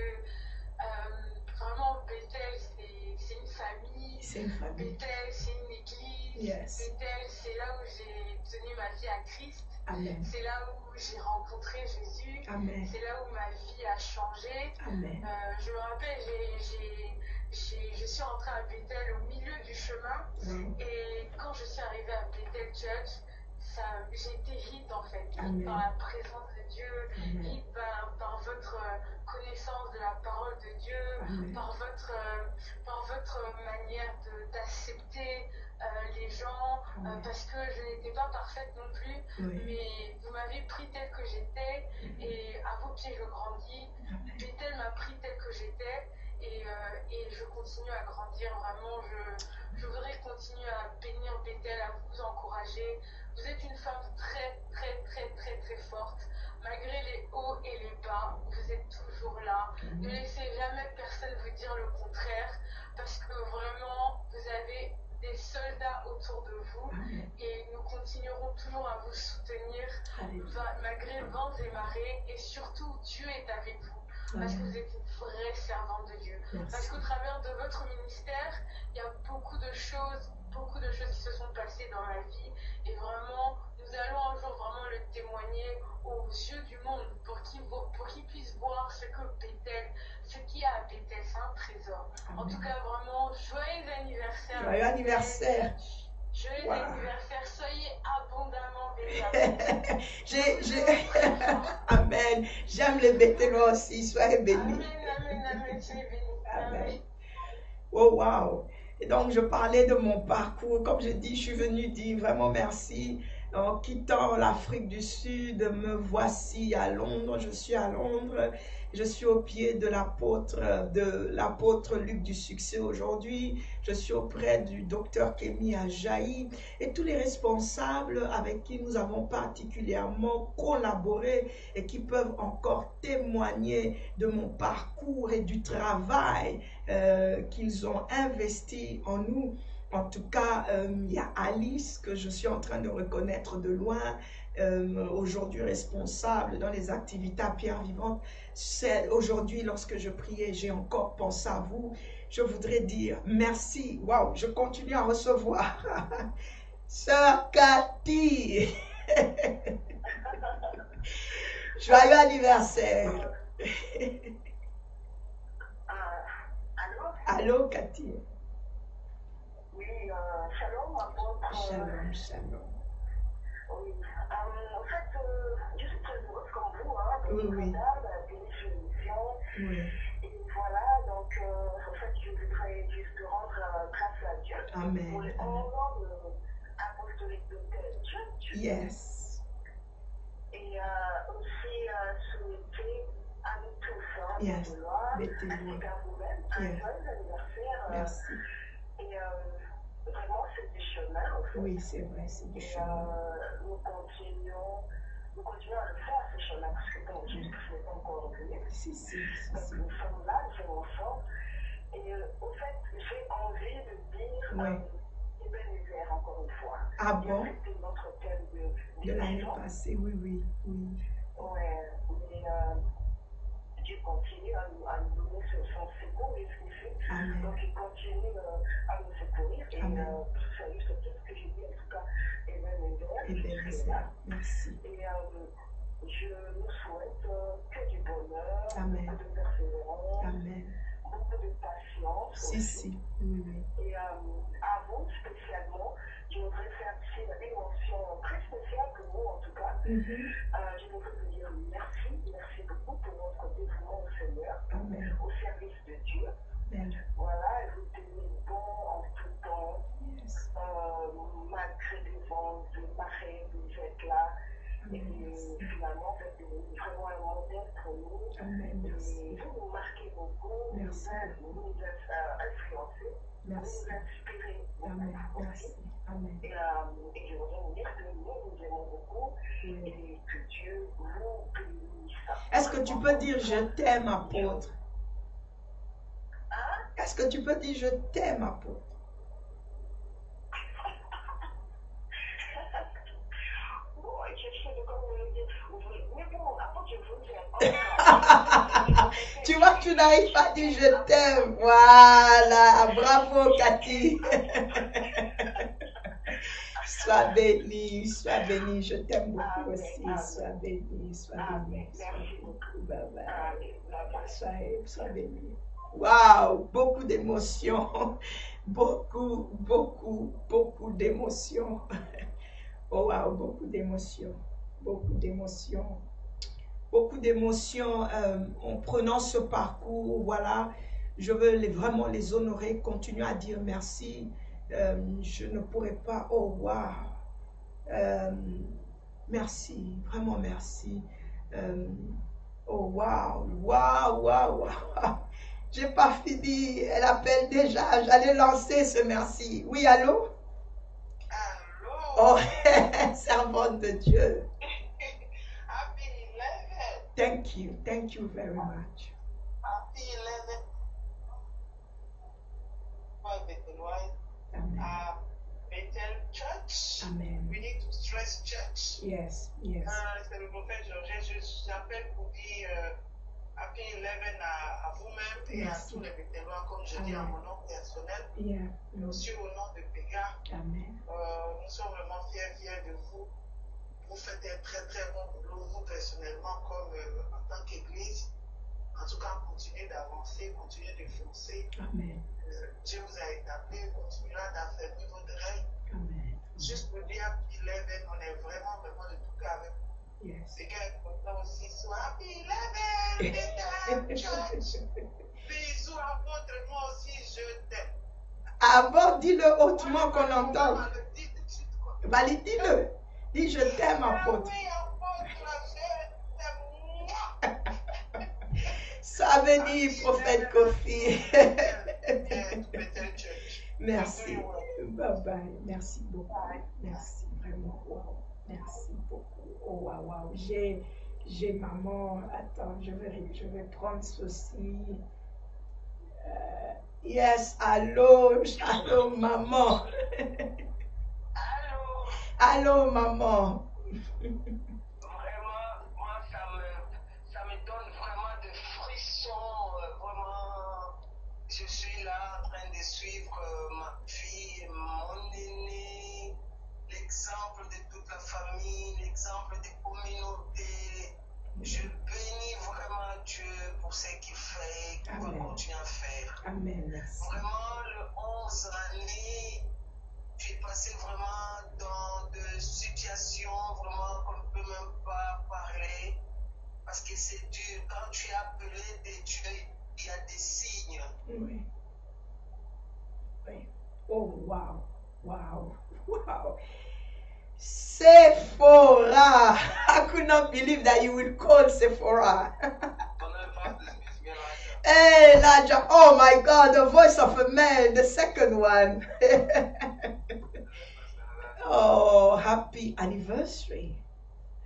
vraiment, Bethel, c'est une famille. C'est une famille. Bethel, c'est une église. Yes. Bethel, c'est là où j'ai donné ma vie à Christ. Amen. C'est là où j'ai rencontré Jésus. Amen. C'est là où ma vie a changé. Amen. Je me rappelle, je suis rentrée à Bethel au milieu du chemin. Wow. Et quand je suis arrivée à Bethel Church, j'ai été hit en fait, Amen. hit par la présence de Dieu, Amen. hit par votre connaissance de la parole de Dieu, Amen. par votre manière d'accepter les gens, Amen. parce que je n'étais pas parfaite non plus, Oui. mais vous m'avez pris telle que j'étais, et à vos pieds je grandis. Amen. Bethel m'a pris telle que j'étais, et je continue à grandir. Vraiment, je voudrais continuer à bénir Bethel, à vous encourager. Vous êtes une femme très, très, très, très, très forte. Malgré les hauts et les bas, vous êtes toujours là. Ne laissez jamais personne vous dire le contraire, parce que vraiment, vous avez des soldats autour de vous, Amen. et nous continuerons toujours à vous soutenir Alléluia. malgré vents et marées, et surtout Dieu est avec vous, parce que vous êtes une vraie servante de Dieu. Parce Merci. qu'au travers de votre ministère, il y a beaucoup de choses qui se sont passées dans ma vie, et vraiment, nous allons un jour vraiment le témoigner aux yeux du monde pour qu'ils puissent voir ce que Bethel, ce qu'il y a à Bethel, c'est un trésor. En tout cas, vraiment, joyeux anniversaire. Joyeux anniversaire. Joyeux Wow. anniversaire, soyez abondamment bénis. Amen. J'aime les Bethélois aussi. Soyez bénis. Amen, soyez bénis. Amen. Oh, wow. Et donc, je parlais de mon parcours. Comme je dis, je suis venue dire vraiment merci. En quittant l'Afrique du Sud, me voici à Londres. Je suis à Londres. Je suis au pied de l'apôtre Luc du Succès aujourd'hui. Je suis auprès du docteur Kémy Ajaï et tous les responsables avec qui nous avons particulièrement collaboré et qui peuvent encore témoigner de mon parcours et du travail qu'ils ont investi en nous. En tout cas, il y a Alice que je suis en train de reconnaître de loin, aujourd'hui responsable dans les activités à Pierre Vivante. Aujourd'hui, lorsque je priais, j'ai encore pensé à vous. Je voudrais dire merci. Waouh, je continue à recevoir. Sœur Cathy. Joyeux anniversaire. Allô? Allô, Cathy. Oui, shalom, apôtre. Shalom, shalom. Oui. En fait, je suis très heureuse comme vous, hein, de Oui, oui. bénéfice de l'émission. Oui. Et voilà, donc, en fait, je voudrais juste rendre grâce à Dieu Amen. pour les 11 ans de apostolique de Church. Yes. Et aussi souhaiter à nous tous, hein, Yes. de loi, Mettez-le. ainsi qu'à vous-même, un Yes. joyeux anniversaire. Merci. Et vraiment, c'est du chemin, en fait. Oui, c'est vrai, c'est du Et chemin. nous continuons à le faire, ce chemin, parce que bon, Jésus n'est pas encore venu. Si. Donc, nous sommes là, nous sommes ensemble. Et au fait, j'ai envie de dire Oui. Ebenezer, encore une fois. Ah Et bon? c'était notre thème De l'année d'émission. passée, oui. Ouais, mais Dieu continue à nous donner son secours et ce qu'il fait. Amen. Donc, il continue à nous secourir. Et Amen. salut, c'est tout ce que j'ai dit, en tout cas, Ebenezer. Et bien, jusque-là. merci. Et je nous souhaite que du bonheur, Amen. beaucoup de persévérance, Amen. beaucoup de patience. aussi. Si. Oui. Et à vous spécialement, je voudrais faire ici une mention très spéciale pour vous en tout cas. Mhm. Je voudrais vous dire merci beaucoup pour votre dévouement au Seigneur, Amen. au service de Dieu. Amen. Voilà, et vous tenez bon en tout temps, Yes. malgré les vents, les marées, vous êtes là. Et Amen. finalement, vraiment fait vraiment un modèle pour nous. Amen. Merci. Et vous nous marquez beaucoup. Merci. Vous nous influencez. Vous Merci. nous inspirez. Amen. aussi. Merci. Amen. Et je voudrais vous dire que nous aimons beaucoup et que Dieu vous bénisse. Est-ce que tu peux dire je t'aime, apôtre? Hein? Est-ce que tu peux dire je t'aime, apôtre? Bon, je sais de comment le dire. Mais bon, après, je vous dis encore. Tu vois, tu n'arrives pas à dire je t'aime. Voilà. Bravo, Cathy. Sois bénie, sois bénie. Je t'aime beaucoup aussi. Sois bénie, sois bénie. Sois beaucoup. Bye bye. Sois bénie. Waouh, beaucoup d'émotions. Beaucoup, beaucoup, beaucoup d'émotions. Oh waouh, beaucoup d'émotions. Beaucoup d'émotions. Beaucoup d'émotions en prenant ce parcours. Voilà, je veux vraiment les honorer, continuer à dire merci. Je ne pourrais pas. Oh waouh. Merci, vraiment merci. Oh waouh, waouh, waouh, waouh. J'ai pas fini. Elle appelle déjà. J'allais lancer ce merci. Oui, allô? Allô? Oh, servante de Dieu. Happy 11. Thank you very much. Happy 11. Amen. Bethel Church. Amen. We need to stress church. Yes. C'est le prophète Georges. J'appelle pour dire Happy 11 à vous-même et à tous les vétérans, comme je dis en mon nom personnel, mais aussi au nom de Péga. Amen. Nous sommes vraiment fiers de vous. Vous faites un très très bon boulot, vous personnellement, comme en tant qu'église. En tout cas, continuez d'avancer, continuez de foncer. Amen. Dieu vous a établi, continuera d'affermir votre règne. Amen. Juste pour dire Happy 11, on est vraiment de tout cœur avec vous. Yes. C'est qu'un content aussi soit Happy 11, Church. Bisous à votre, moi aussi je t'aime. Ah bon, dis-le hautement qu'on entende. On le dit tout de suite, quoi. Bah, dis-le. Dis je t'aime, apôtre. Oui, apôtre, je t'aime. Sois béni, prophète Kofi. Merci. Bye bye. Merci beaucoup. Merci vraiment. Wow. Merci beaucoup. Oh waouh, wow. J'ai maman. Attends, je vais prendre ceci. Yes, allô, maman. Allô. Allô, maman. Vraiment, moi, ça me donne vraiment de frissons. Vraiment, je suis là en train de suivre ma fille, mon aîné, l'exemple de toute la famille, l'exemple des communautés. Je bénis vraiment Dieu pour ce qu'il fait et qu'il va continuer à faire. Amen. Merci. Vraiment, le 11 années, j'ai passé vraiment dans des situations vraiment qu'on ne peut même pas parler parce que c'est dur. Quand tu es appelé de Dieu, il y a des signes. Oui. Oh, wow. Wow. Wow. Sephora. I could not believe that you would call Sephora. Hey, Elijah. Oh my God, the voice of a man, the second one. Oh, happy anniversary.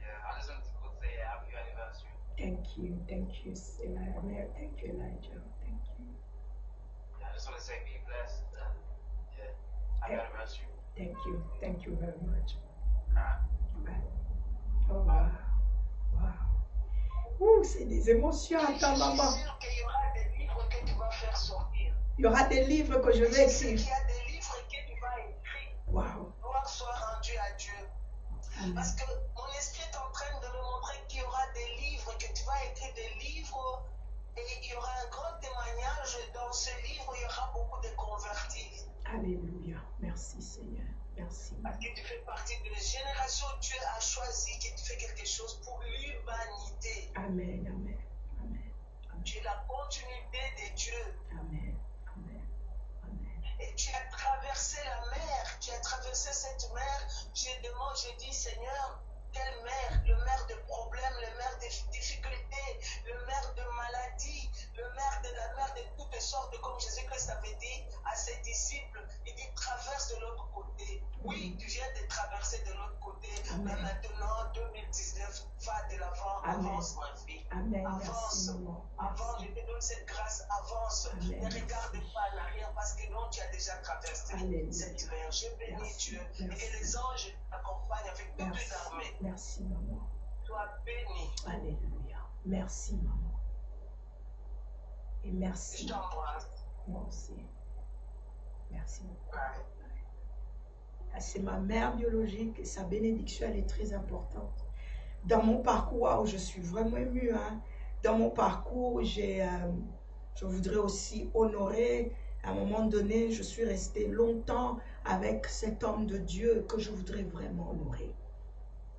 Yeah, I just wanted to say happy anniversary. Thank you, Elijah. Thank you, Elijah. Thank you. Yeah, I just want to say be blessed and yeah, happy anniversary. Thank you very much. Alright. Bye. Oh, wow. Wow. Ouh, c'est des émotions. Attends, maman. Je suis sûr qu'il y aura des livres que tu vas faire sortir. Il y aura des livres que je vais Je sais écrire. qu'il y a des livres que tu vas écrire. Wow. Gloire soit rendue à Dieu. Amen. Parce que mon esprit est en train de me montrer qu'il y aura des livres, que tu vas écrire des livres et il y aura un grand témoignage. Dans ce livre, il y aura beaucoup de convertis. Alléluia. Merci, Seigneur. Merci. Parce que tu fais partie de la génération où Dieu a choisi, que tu fais quelque chose pour l'humanité. Amen. Amen. Amen. Tu es la continuité de Dieu. Amen. Amen. Amen. Et tu as traversé la mer, tu as traversé cette mer. Je demande, je dis, Seigneur, quelle mère? Le mère de problèmes, le mère de difficultés, le mère de maladies, le mère de toutes sortes, comme Jésus-Christ avait dit à ses disciples. Il dit traverse de l'autre côté. Oui, tu viens de traverser de l'autre côté. Amen. Mais maintenant, 2019, va de l'avant, Amen. avance ma fille. Amen. Avance, Merci, maman. avance, je te donne cette grâce, avance. Amen. Ne regarde pas en arrière parce que non, tu as déjà traversé Alléluia. cette hiver. Je bénis Merci, Dieu et merci. que les anges t'accompagnent avec toute Merci. une armée. Merci, maman. Sois béni. Alléluia. Merci, maman. Et Je merci. t'embrasse. Moi aussi. Merci beaucoup. Bye. Ah, c'est ma mère biologique et sa bénédiction, elle est très importante. Dans mon parcours, waouh, je suis vraiment émue. Hein. Dans mon parcours, je voudrais aussi honorer. À un moment donné, je suis restée longtemps avec cet homme de Dieu que je voudrais vraiment honorer.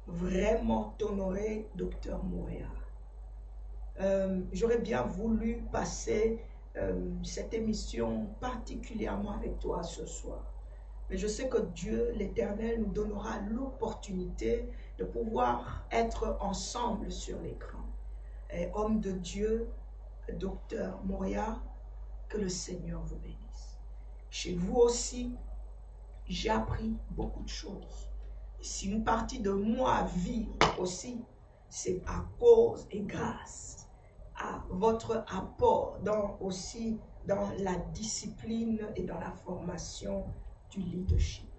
Vraiment t'honorer, docteur Moria. J'aurais bien voulu passer cette émission particulièrement avec toi ce soir. Mais je sais que Dieu, l'Éternel, nous donnera l'opportunité de pouvoir être ensemble sur l'écran. Homme de Dieu, docteur Moria, que le Seigneur vous bénisse. Chez vous aussi, j'ai appris beaucoup de choses. Si une partie de moi vit aussi, c'est à cause et grâce à votre apport aussi dans la discipline et dans la formation du leadership.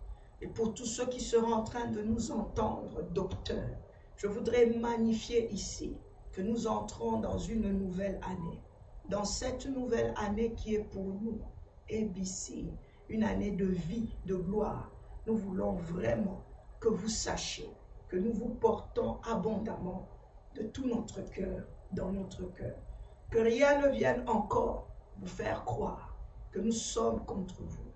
Et pour tous ceux qui seront en train de nous entendre, docteur, je voudrais magnifier ici que nous entrons dans une nouvelle année. Dans cette nouvelle année qui est pour nous, ABC, une année de vie, de gloire, nous voulons vraiment que vous sachiez que nous vous portons abondamment de tout notre cœur, dans notre cœur. Que rien ne vienne encore vous faire croire que nous sommes contre vous.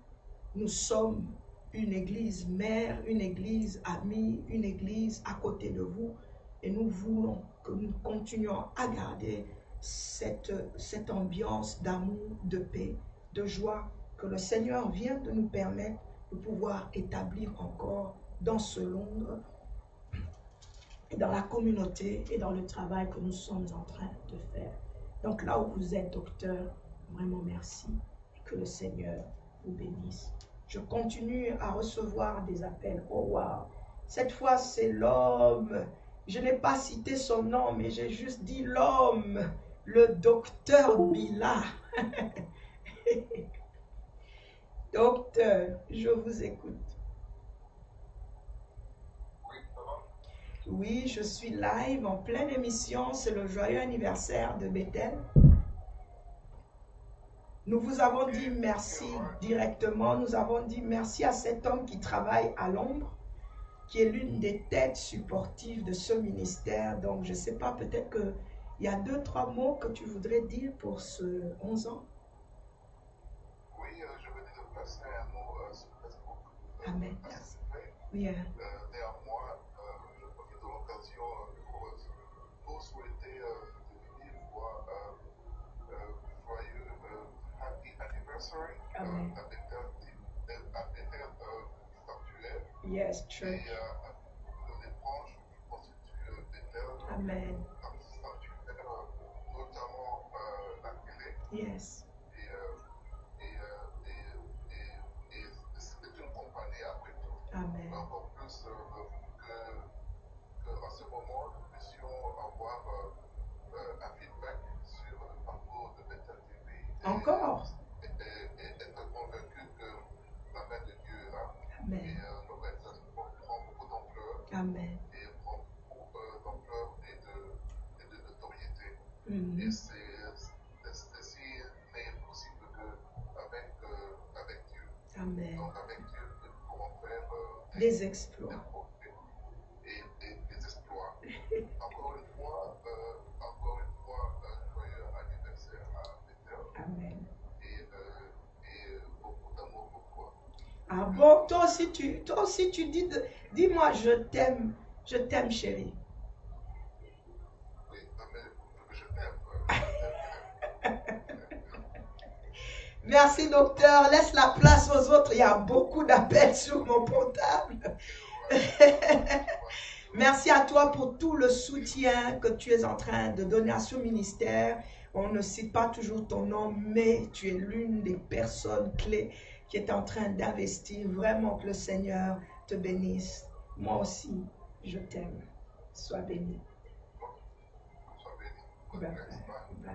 Nous sommes une église mère, une église amie, une église à côté de vous. Et nous voulons que nous continuions à garder cette ambiance d'amour, de paix, de joie que le Seigneur vient de nous permettre de pouvoir établir encore dans ce Londres, et dans la communauté et dans le travail que nous sommes en train de faire. Donc là où vous êtes, docteur, vraiment merci et que le Seigneur vous bénisse. Je continue à recevoir des appels. Oh wow! Cette fois, c'est l'homme. Je n'ai pas cité son nom, mais j'ai juste dit l'homme, le docteur Bila. Docteur, je vous écoute. Oui, je suis live en pleine émission. C'est le joyeux anniversaire de Bethel. Nous vous avons dit merci directement. Nous avons dit merci à cet homme qui travaille à l'ombre, qui est l'une des têtes supportives de ce ministère. Donc, je ne sais pas, peut-être qu'il y a 2-3 mots que tu voudrais dire pour ce 11 ans. Oui, je venais de placer un mot sur Facebook. Amen. Merci. Oui, Néanmoins, je profite de l'occasion pour souhaiter de vive voix joyeux Happy Anniversary Amen. à Bethel Sanctuaire. Yes, true. Et les branches qui constituent Bethel Amen. Sanctuaire, notamment la télé. Yes. Et c'est une compagnie après tout. Amen. Encore plus qu'en ce moment, nous puissions avoir un feedback sur le parcours de Bethel TV. Encore. Et être convaincu que la main de Dieu est là. Amen. Et l'organisation prend beaucoup d'ampleur. Amen. Et prend beaucoup d'ampleur et de notoriété. Mhm. Et ceci n'est possible qu'avec Dieu. Amen. Donc avec Dieu, nous pourrons faire Des exploits. progrès et des exploits. Encore une fois, joyeux anniversaire à Bethel Amen. et beaucoup d'amour pour toi. Ah bon, toi aussi tu dis-moi je t'aime chérie. Oui, mais je t'aime. Merci docteur, laisse la place aux autres, il y a beaucoup d'appels sur mon portable. Merci à toi pour tout le soutien que tu es en train de donner à ce ministère. On ne cite pas toujours ton nom, mais tu es l'une des personnes clés qui est en train d'investir. Vraiment que le Seigneur te bénisse. Moi aussi, je t'aime. Sois béni. Bye bye.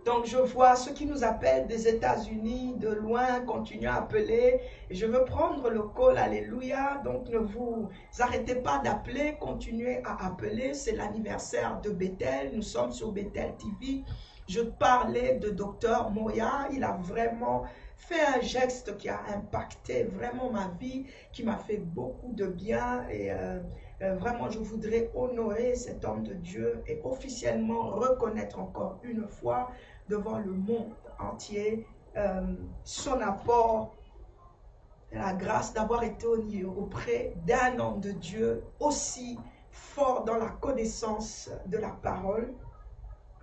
Donc, je vois ceux qui nous appellent des États-Unis, de loin, continuent à appeler. Et je veux prendre le call, alléluia. Donc, ne vous arrêtez pas d'appeler, continuez à appeler. C'est l'anniversaire de Bethel. Nous sommes sur Bethel TV. Je parlais de Dr Moya. Il a vraiment fait un geste qui a impacté vraiment ma vie, qui m'a fait beaucoup de bien. Et vraiment, je voudrais honorer cet homme de Dieu et officiellement reconnaître encore une fois devant le monde entier son apport, la grâce d'avoir été auprès d'un homme de Dieu aussi fort dans la connaissance de la parole.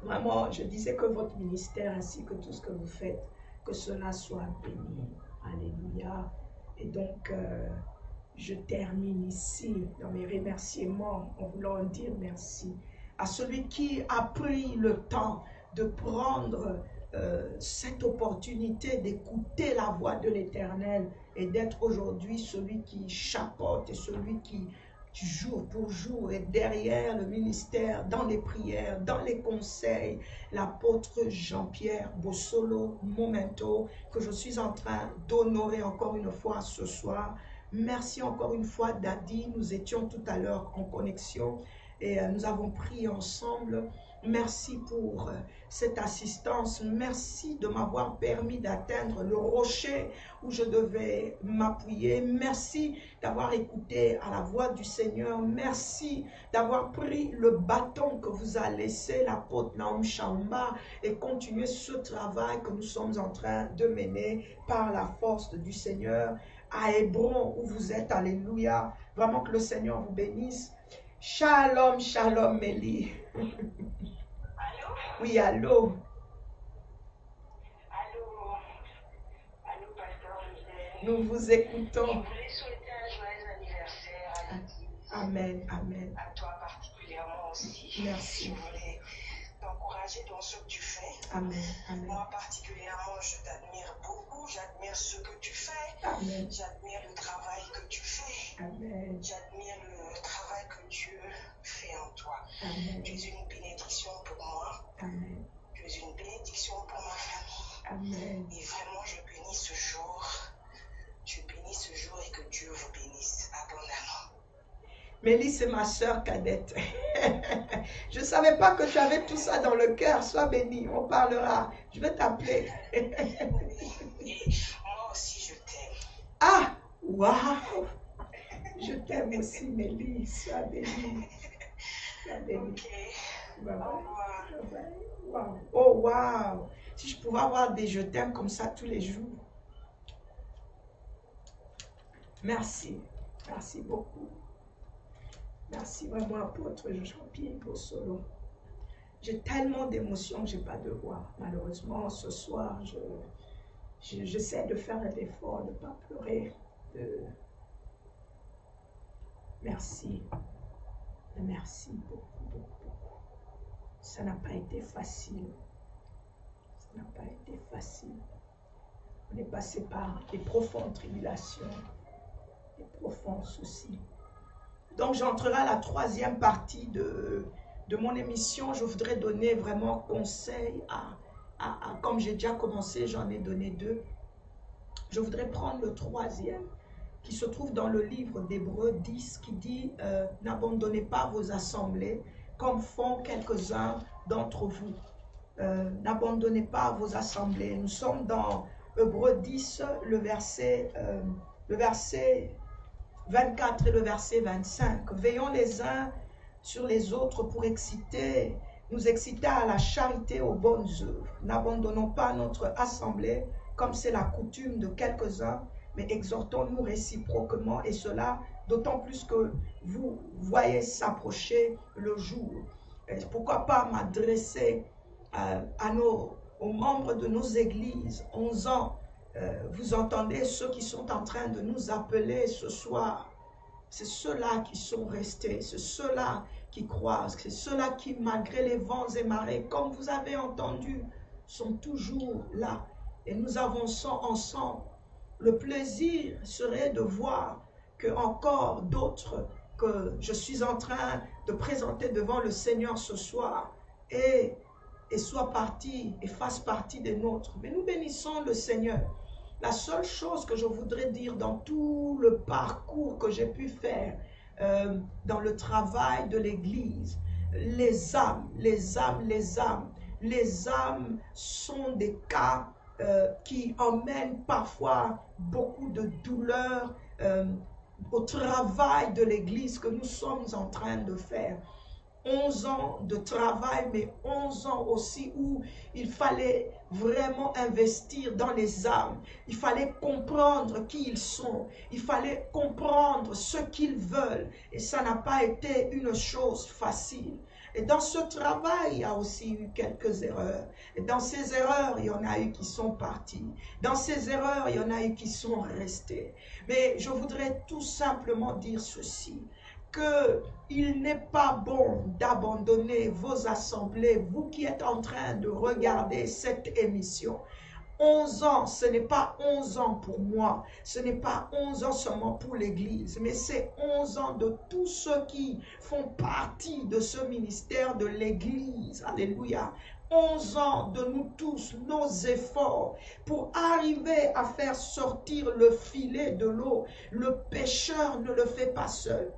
Vraiment, je disais que votre ministère ainsi que tout ce que vous faites, que cela soit béni. Alléluia. Et donc, je termine ici dans mes remerciements en voulant dire merci à celui qui a pris le temps de prendre cette opportunité d'écouter la voix de l'Éternel et d'être aujourd'hui celui qui chapeaute et celui qui jour pour jour est derrière le ministère, dans les prières, dans les conseils, l'apôtre Jean-Pierre Bossolo Momento, que je suis en train d'honorer encore une fois ce soir. Merci encore une fois, Daddy. Nous étions tout à l'heure en connexion et nous avons prié ensemble. Merci pour cette assistance. Merci de m'avoir permis d'atteindre le rocher où je devais m'appuyer. Merci d'avoir écouté à la voix du Seigneur. Merci d'avoir pris le bâton que vous a laissé l'apôtre Naum Chamba et continuer ce travail que nous sommes en train de mener par la force du Seigneur à Hébron où vous êtes. Alléluia. Vraiment que le Seigneur vous bénisse. Shalom, shalom, Mélie. Allô? Oui, allô. Allô, pasteur Joseph. Nous vous écoutons. Je voulais souhaiter un joyeux anniversaire à Lydie. Amen, amen. À toi particulièrement aussi. Merci. Je voulais t'encourager dans ce que tu fais. Amen, amen. Moi particulièrement, je t'admire beaucoup. J'admire ce que tu fais. Amen. J'admire le travail que tu fais. Amen. J'admire le travail que Dieu fait en toi. Amen. Tu es une bénédiction pour moi. Amen. Tu es une bénédiction pour ma famille. Amen. Et vraiment, je bénis ce jour. Je bénis ce jour et que Dieu vous bénisse abondamment. Mélie, c'est ma soeur cadette. Je ne savais pas que tu avais tout ça dans le cœur. Sois bénie, on parlera. Je vais t'appeler. Et moi aussi, je t'aime. Ah, waouh. Je t'aime aussi, Mélie. Sois bénie. Sois bénie. Ok. Bye bye. Au revoir. Bye bye. Wow. Oh, waouh. Si je pouvais avoir des je t'aime comme ça tous les jours. Merci. Merci beaucoup. Merci vraiment, apôtre Jean-Pierre Bossolo. J'ai tellement d'émotions que je n'ai pas de voix. Malheureusement, ce soir, j'essaie de faire un effort, de ne pas pleurer. Merci. Merci beaucoup, beaucoup, beaucoup. Ça n'a pas été facile. Ça n'a pas été facile. On est passé par des profondes tribulations, des profonds soucis. Donc, j'entrerai à la troisième partie de mon émission. Je voudrais donner vraiment conseil comme j'ai déjà commencé, j'en ai donné 2. Je voudrais prendre le troisième qui se trouve dans le livre d'Hébreux 10 qui dit « N'abandonnez pas vos assemblées comme font quelques-uns d'entre vous. » N'abandonnez pas vos assemblées. Nous sommes dans Hébreux 10, le verset 24 et le verset 25. Veillons les uns sur les autres pour nous exciter à la charité, aux bonnes œuvres. N'abandonnons pas notre assemblée comme c'est la coutume de quelques-uns, mais exhortons-nous réciproquement, et cela d'autant plus que vous voyez s'approcher le jour. Et pourquoi pas m'adresser aux membres de nos églises, 11 ans. Vous entendez ceux qui sont en train de nous appeler ce soir. c'est ceux-là qui sont restés, c'est ceux-là qui croient, c'est ceux-là qui, malgré les vents et marées, comme vous avez entendu, sont toujours là. Et nous avançons ensemble. Le plaisir serait de voir que encore d'autres que je suis en train de présenter devant le Seigneur ce soir et soient partis et fassent partie des nôtres. Mais nous bénissons le Seigneur. La seule chose que je voudrais dire dans tout le parcours que j'ai pu faire dans le travail de l'Église, les âmes sont des cas qui emmènent parfois beaucoup de douleur au travail de l'Église que nous sommes en train de faire. 11 ans de travail, mais 11 ans aussi où il fallait vraiment investir dans les âmes. Il fallait comprendre qui ils sont. Il fallait comprendre ce qu'ils veulent. Et ça n'a pas été une chose facile. Et dans ce travail, il y a aussi eu quelques erreurs. Et dans ces erreurs, il y en a eu qui sont partis. Dans ces erreurs, il y en a eu qui sont restés. Mais je voudrais tout simplement dire ceci, qu'il n'est pas bon d'abandonner vos assemblées, vous qui êtes en train de regarder cette émission. 11 ans, ce n'est pas 11 ans pour moi, ce n'est pas 11 ans seulement pour l'Église, mais c'est 11 ans de tous ceux qui font partie de ce ministère de l'Église. Alléluia. 11 ans de nous tous, nos efforts pour arriver à faire sortir le filet de l'eau. Le pêcheur ne le fait pas seul.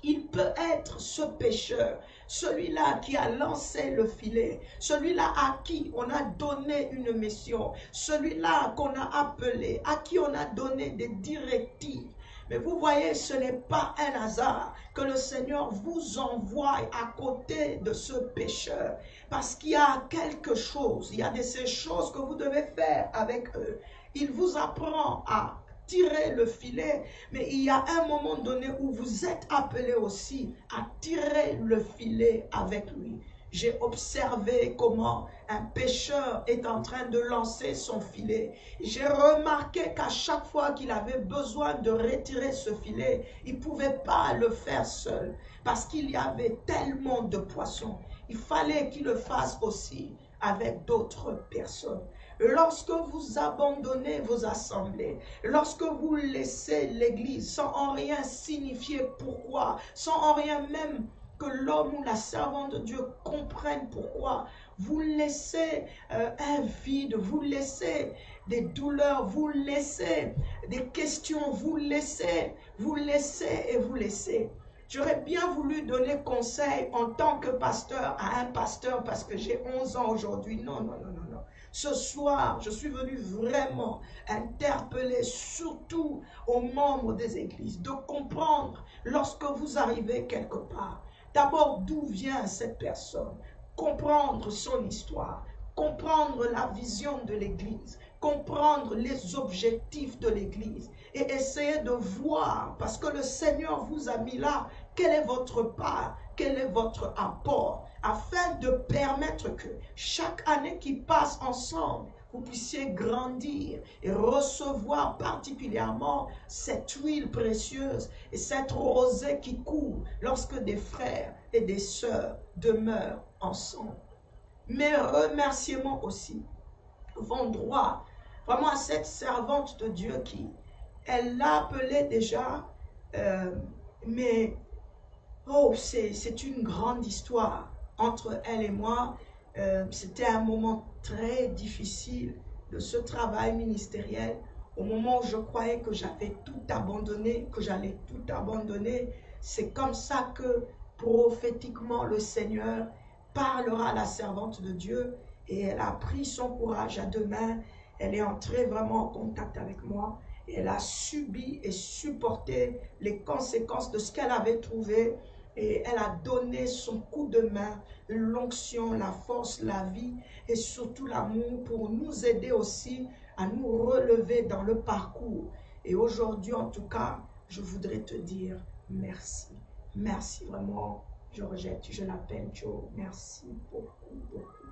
Il peut être ce pêcheur, celui-là qui a lancé le filet, celui-là à qui on a donné une mission, celui-là qu'on a appelé, à qui on a donné des directives. Mais vous voyez, ce n'est pas un hasard que le Seigneur vous envoie à côté de ce pécheur. Parce qu'il y a quelque chose, il y a de ces choses que vous devez faire avec eux. Il vous apprend à tirer le filet, mais il y a un moment donné où vous êtes appelé aussi à tirer le filet avec lui. J'ai observé comment un pêcheur est en train de lancer son filet. J'ai remarqué qu'à chaque fois qu'il avait besoin de retirer ce filet, il ne pouvait pas le faire seul parce qu'il y avait tellement de poissons. Il fallait qu'il le fasse aussi avec d'autres personnes. Lorsque vous abandonnez vos assemblées, lorsque vous laissez l'Église sans en rien signifier pourquoi, sans en rien même que l'homme ou la servante de Dieu comprenne pourquoi, vous laissez un vide, vous laissez des douleurs, vous laissez des questions, vous laissez et vous laissez. J'aurais bien voulu donner conseil en tant que pasteur à un pasteur parce que j'ai 11 ans aujourd'hui. Non, non, non, non, non. Ce soir, je suis venu vraiment interpeller surtout aux membres des églises de comprendre lorsque vous arrivez quelque part. D'abord, d'où vient cette personne? Comprendre son histoire, comprendre la vision de l'église, comprendre les objectifs de l'église et essayer de voir, parce que le Seigneur vous a mis là, quelle est votre part, quel est votre apport, afin de permettre que chaque année qui passe ensemble, vous puissiez grandir et recevoir particulièrement cette huile précieuse et cette rosée qui coule lorsque des frères et des sœurs demeurent ensemble. Mes remerciements aussi vont droit vraiment à cette servante de Dieu qui, elle l'a appelée déjà, mais oh, c'est une grande histoire entre elle et moi. C'était un moment très difficile de ce travail ministériel. Au moment où je croyais que j'avais tout abandonné, que j'allais tout abandonner, c'est comme ça que prophétiquement le Seigneur parlera à la servante de Dieu et elle a pris son courage à deux mains. Elle est entrée vraiment en contact avec moi et elle a subi et supporté les conséquences de ce qu'elle avait trouvé. Et elle a donné son coup de main, l'onction, la force, la vie et surtout l'amour pour nous aider aussi à nous relever dans le parcours. Et aujourd'hui, en tout cas, je voudrais te dire merci. Merci vraiment, Georgette, je l'appelle Joe. Merci beaucoup, beaucoup.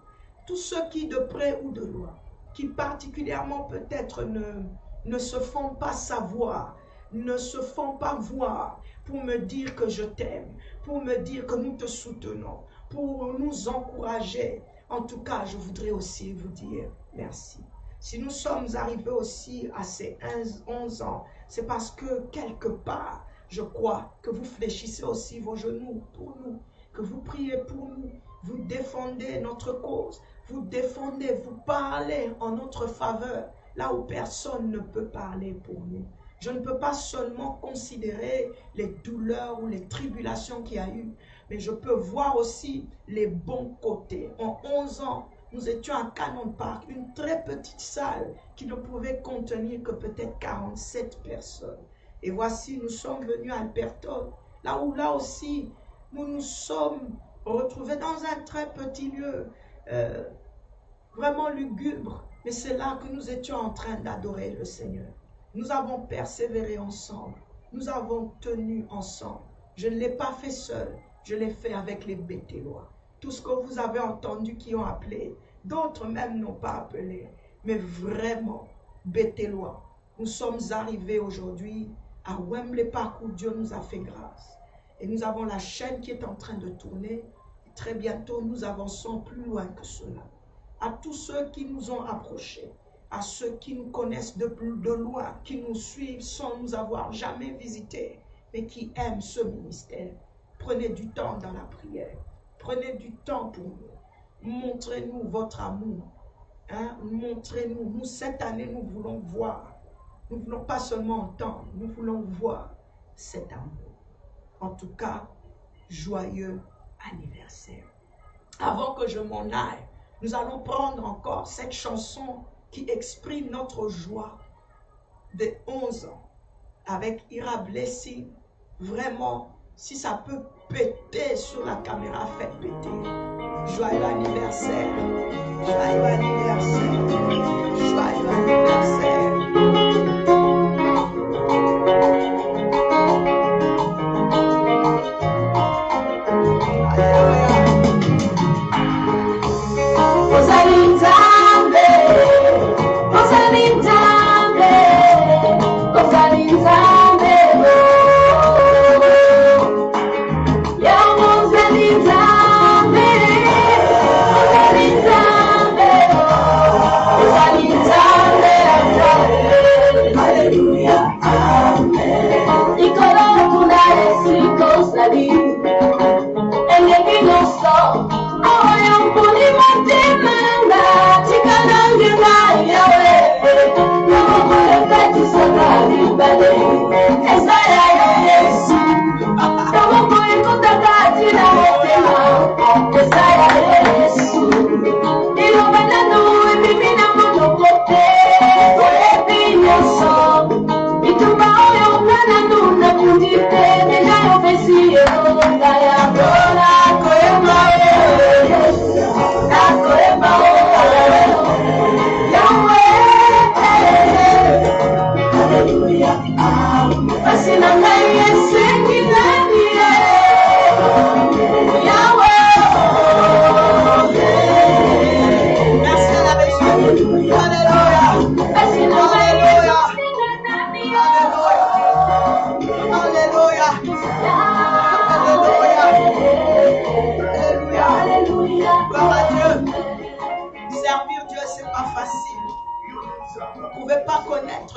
Tous ceux qui, de près ou de loin, qui particulièrement peut-être ne se font pas savoir, ne se font pas voir pour me dire que je t'aime, pour me dire que nous te soutenons, pour nous encourager. En tout cas, je voudrais aussi vous dire merci. Si nous sommes arrivés aussi à ces 11 ans, c'est parce que quelque part, je crois que vous fléchissez aussi vos genoux pour nous, que vous priez pour nous, vous défendez notre cause, vous défendez, vous parlez en notre faveur, là où personne ne peut parler pour nous. Je ne peux pas seulement considérer les douleurs ou les tribulations qu'il y a eu, mais je peux voir aussi les bons côtés. En 11 ans, nous étions à Cannon Park, une très petite salle qui ne pouvait contenir que peut-être 47 personnes. Et voici, nous sommes venus à Alberton, là où là aussi, nous nous sommes retrouvés dans un très petit lieu, vraiment lugubre. Mais c'est là que nous étions en train d'adorer le Seigneur. Nous avons persévéré ensemble. Nous avons tenu ensemble. Je ne l'ai pas fait seul. Je l'ai fait avec les Bétélois. Tout ce que vous avez entendu qui ont appelé, d'autres même n'ont pas appelé. Mais vraiment, Bétélois, nous sommes arrivés aujourd'hui à Wembley Park où Dieu nous a fait grâce. Et nous avons la chaîne qui est en train de tourner. Et très bientôt, nous avançons plus loin que cela. À tous ceux qui nous ont approchés, à ceux qui nous connaissent de loin, qui nous suivent sans nous avoir jamais visités, mais qui aiment ce ministère. Prenez du temps dans la prière. Prenez du temps pour nous. Montrez-nous votre amour. Hein? Montrez-nous. Nous, cette année, nous voulons voir. Nous ne voulons pas seulement entendre, nous voulons voir cet amour. En tout cas, joyeux anniversaire. Avant que je m'en aille, nous allons prendre encore cette chanson qui exprime notre joie de 11 ans avec Ira Blessing. Vraiment, si ça peut péter sur la caméra, faites péter. Joyeux anniversaire. Joyeux anniversaire. Joyeux anniversaire.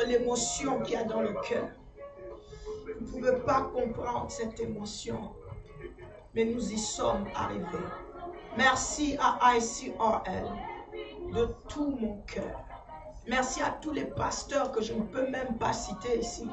L'émotion qu'il y a dans le cœur. Vous ne pouvez pas comprendre cette émotion, mais nous y sommes arrivés. Merci à ICRL de tout mon cœur. Merci à tous les pasteurs que je ne peux même pas citer ici.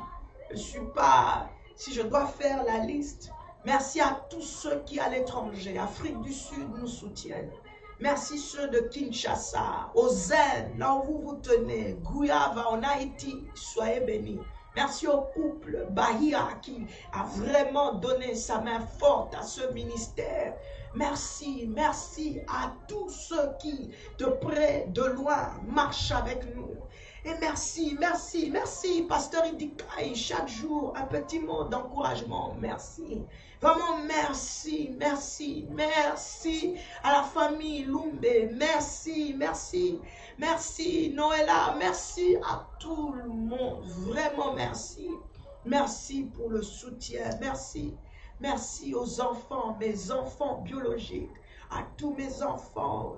Je ne suis pas, si je dois faire la liste. Merci à tous ceux qui à l'étranger, Afrique du Sud, nous soutiennent. Merci ceux de Kinshasa, au Zen, là où vous vous tenez, Guyava en Haïti, soyez bénis. Merci au couple Bahia qui a vraiment donné sa main forte à ce ministère. Merci, merci à tous ceux qui, de près, de loin, marchent avec nous. Et merci, merci, merci, Pasteur Idikaï, chaque jour, un petit mot d'encouragement. Merci. Vraiment, merci, merci, merci à la famille Lumbe. Merci, merci, merci Noëlla. Merci à tout le monde. Vraiment, merci. Merci pour le soutien. Merci. Merci aux enfants, mes enfants biologiques, à tous mes enfants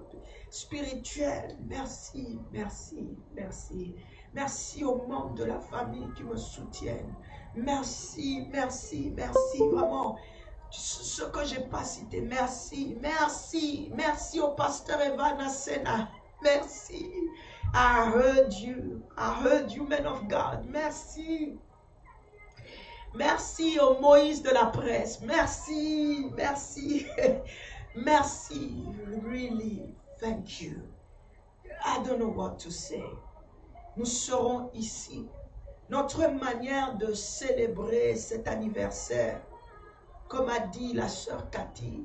spirituels. Merci, merci, merci. Merci aux membres de la famille qui me soutiennent. Merci, merci, merci. Vraiment, ce que je n'ai pas cité, merci, merci, merci au pasteur Evan Asena. Merci. I heard you, man of God. Merci. Merci au Moïse de la presse. Merci, merci, merci. Really, thank you. I don't know what to say. Nous serons ici. Notre manière de célébrer cet anniversaire, comme a dit la sœur Cathy,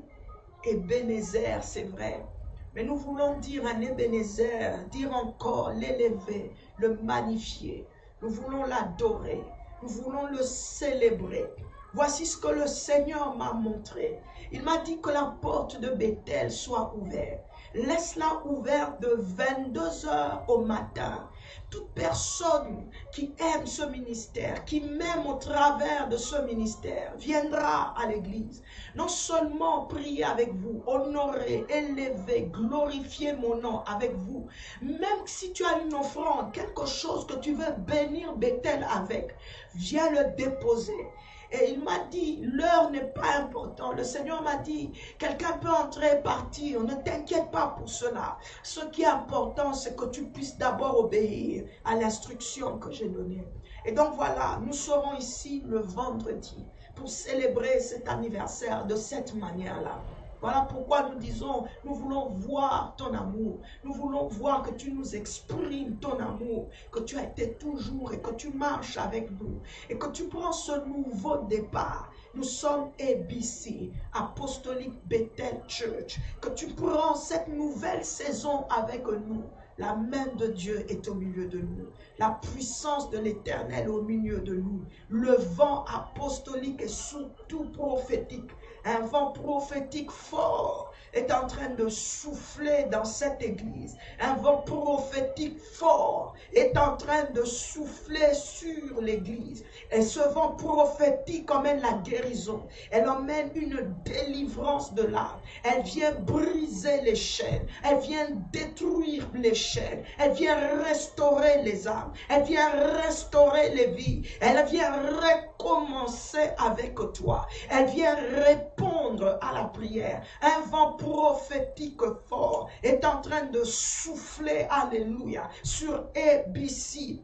Ebenezer, c'est vrai. Mais nous voulons dire un Ebenezer, dire encore l'élever, le magnifier. Nous voulons l'adorer. Nous voulons le célébrer. Voici ce que le Seigneur m'a montré. Il m'a dit que la porte de Bethel soit ouverte. Laisse-la ouverte de 22h au matin. Toute personne qui aime ce ministère, qui m'aime au travers de ce ministère, viendra à l'église. Non seulement prier avec vous, honorer, élever, glorifier mon nom avec vous. Même si tu as une offrande, quelque chose que tu veux bénir Bethel avec, viens le déposer. Et il m'a dit, l'heure n'est pas importante. Le Seigneur m'a dit, quelqu'un peut entrer et partir. Ne t'inquiète pas pour cela. Ce qui est important, c'est que tu puisses d'abord obéir à l'instruction que j'ai donnée. Et donc voilà, nous serons ici le vendredi pour célébrer cet anniversaire de cette manière-là. Voilà pourquoi nous disons, nous voulons voir ton amour. Nous voulons voir que tu nous exprimes ton amour, que tu as été toujours et que tu marches avec nous. Et que tu prends ce nouveau départ. Nous sommes ABC, Apostolic Bethel Church. Que tu prends cette nouvelle saison avec nous. La main de Dieu est au milieu de nous. La puissance de l'Éternel est au milieu de nous. Le vent apostolique et surtout prophétique. Un vent prophétique fort est en train de souffler dans cette église. Un vent prophétique fort est en train de souffler sur l'église. Et ce vent prophétique emmène la guérison. Elle emmène une délivrance de l'âme. Elle vient briser les chaînes. Elle vient détruire les chaînes. Elle vient restaurer les âmes. Elle vient restaurer les vies. Elle vient recommencer avec toi. Elle vient répondre à la prière. Un vent prophétique fort est en train de souffler, alléluia, sur ABC.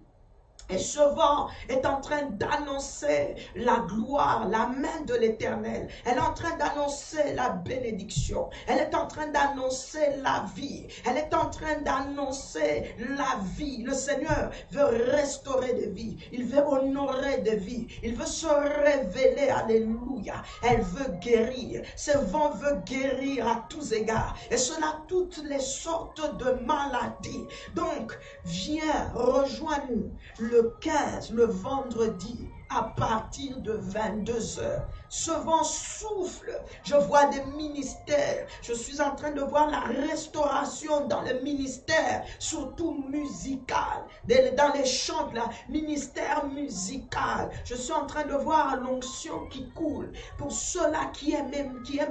Et ce vent est en train d'annoncer la gloire, la main de l'Éternel. Elle est en train d'annoncer la bénédiction. Elle est en train d'annoncer la vie. Elle est en train d'annoncer la vie. Le Seigneur veut restaurer des vies. Il veut honorer des vies. Il veut se révéler, alléluia. Elle veut guérir. Ce vent veut guérir à tous égards. Et cela, toutes les sortes de maladies. Donc, viens, rejoins-nous le 15, le vendredi, à partir de 22h. Ce vent souffle. Je vois des ministères. Je suis en train de voir la restauration dans le ministère, surtout musical. Dans les chants, là, ministère musical. Je suis en train de voir l'onction qui coule. Pour ceux-là qui aiment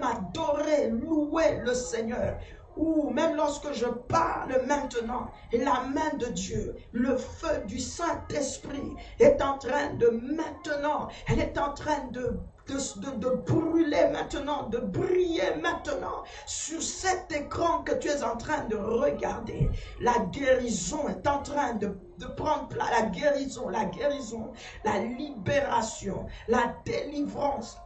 adorer, louer le Seigneur. Ou même lorsque je parle maintenant, et la main de Dieu, le feu du Saint-Esprit est en train de maintenant, elle est en train de brûler maintenant, de briller maintenant sur cet écran que tu es en train de regarder. La guérison est en train de prendre place, la guérison, la libération, la délivrance.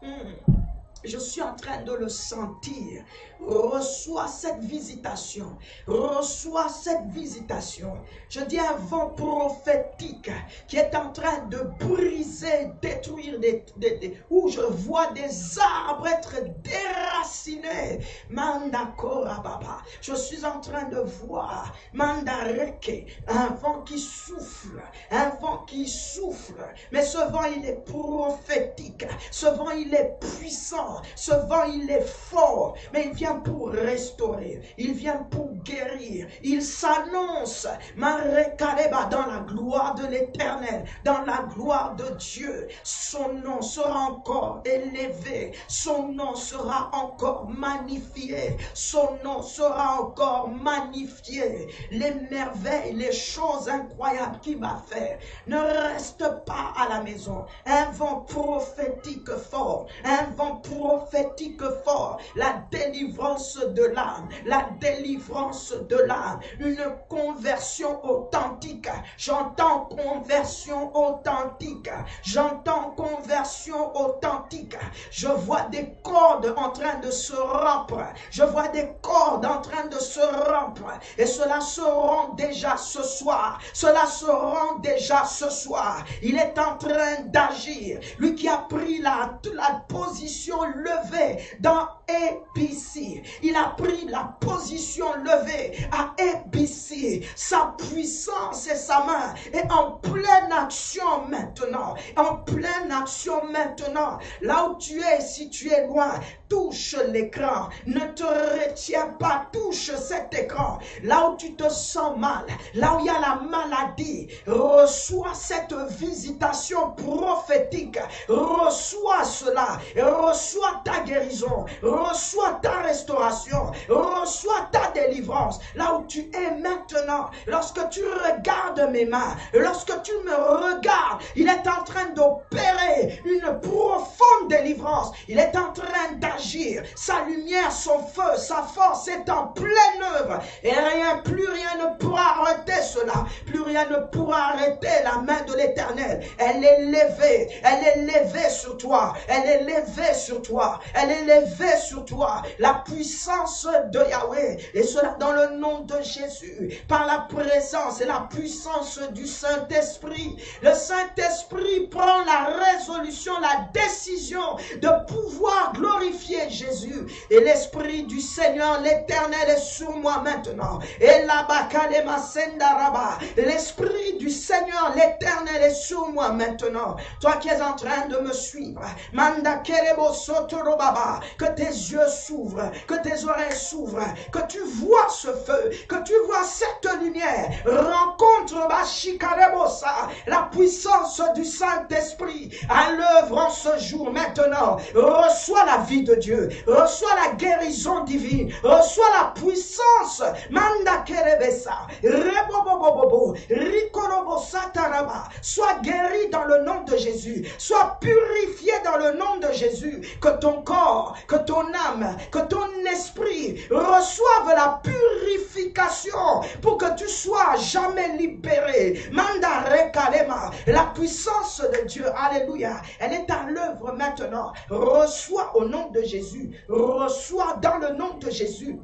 Je suis en train de le sentir. Reçois cette visitation. Reçois cette visitation. Je dis un vent prophétique qui est en train de briser, détruire où je vois des arbres être déracinés destinées. Manda Korababa. Je suis en train de voir Mandareke, un vent qui souffle, un vent qui souffle. Mais ce vent, il est prophétique. Ce vent, il est puissant. Ce vent, il est fort. Mais il vient pour restaurer. Il vient pour guérir. Il s'annonce Marekareba dans la gloire de l'Éternel, dans la gloire de Dieu. Son nom sera encore élevé. Son nom sera encore magnifié. Son nom sera encore magnifié. Les merveilles, les choses incroyables qu'il va faire. Ne reste pas à la maison. Un vent prophétique fort. Un vent prophétique fort. La délivrance de l'âme. La délivrance de l'âme. Une conversion authentique. J'entends conversion authentique. J'entends conversion authentique. Je vois des cordes en train de se rompre. Je vois des cordes en train de se rompre. Et cela se rompt déjà ce soir. Cela se rompt déjà ce soir. Il est en train d'agir. Lui qui a pris la position levée dans ABC. Il a pris la position levée à ABC. Sa puissance et sa main est en pleine action maintenant. En pleine action maintenant. Là où tu es, si tu es loin, touche l'écran. Ne te retiens pas, touche cet écran. Là où tu te sens mal, là où il y a la maladie, reçois cette visitation prophétique. Reçois cela. Reçois ta guérison. Reçois ta restauration. Reçois ta délivrance. Là où tu es maintenant, lorsque tu regardes mes mains, lorsque tu me regardes, il est en train d'opérer une profonde délivrance. Il est en train d'agir. Sa lumière, son feu, sa force est en pleine œuvre. Et plus rien ne pourra arrêter cela. Plus rien ne pourra arrêter la main de l'Éternel. Elle est levée. Elle est levée sur toi. Elle est levée sur toi. Elle est levée sur toi. La puissance de Yahweh. Et cela dans le nom de Jésus. Par la présence et la puissance du Saint-Esprit. Le Saint-Esprit prend la résolution, la décision de pouvoir glorifier Jésus. Et l'Esprit du Seigneur, l'Éternel est sur moi maintenant. Et là-bas, l'Esprit du Seigneur, l'Éternel est sur moi maintenant. Toi qui es en train de me suivre, que tes yeux s'ouvrent, que tes oreilles s'ouvrent, que tu vois ce feu, que tu vois cette lumière. Rencontre la puissance du Saint-Esprit à l'œuvre en ce jour maintenant. Reçois la vie de Dieu, reçois la guérison divine, reçois la puissance. Manda kerebesa, rebobobobobo, rikorobosataraba. Sois guéri dans le nom de Jésus, sois purifié dans le nom de Jésus. Que ton corps, que ton âme, que ton esprit reçoivent la purification pour que tu sois jamais libéré. Manda rekalema, la puissance de Dieu, alléluia, elle est à l'œuvre maintenant. Reçois au nom de Jésus, reçois dans le nom de Jésus.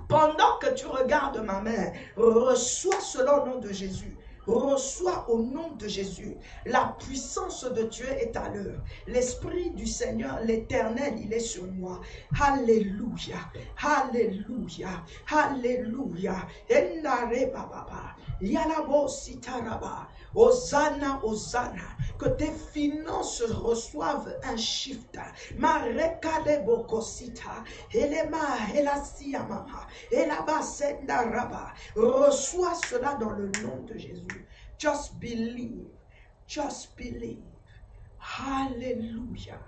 Pendant que tu regardes ma main, reçois cela au nom de Jésus. Reçois au nom de Jésus. La puissance de Dieu est à l'œuvre. L'Esprit du Seigneur, l'Éternel, il est sur moi. Alléluia. Alléluia. Alléluia. Yalabo sitaraba. Hosanna, Hosanna. Que tes finances reçoivent un shift. Marekale bokosita. Elema, elasiamaha. Elaba sendaraba. Reçois cela dans le nom de Jésus. Just believe. Just believe. Hallelujah.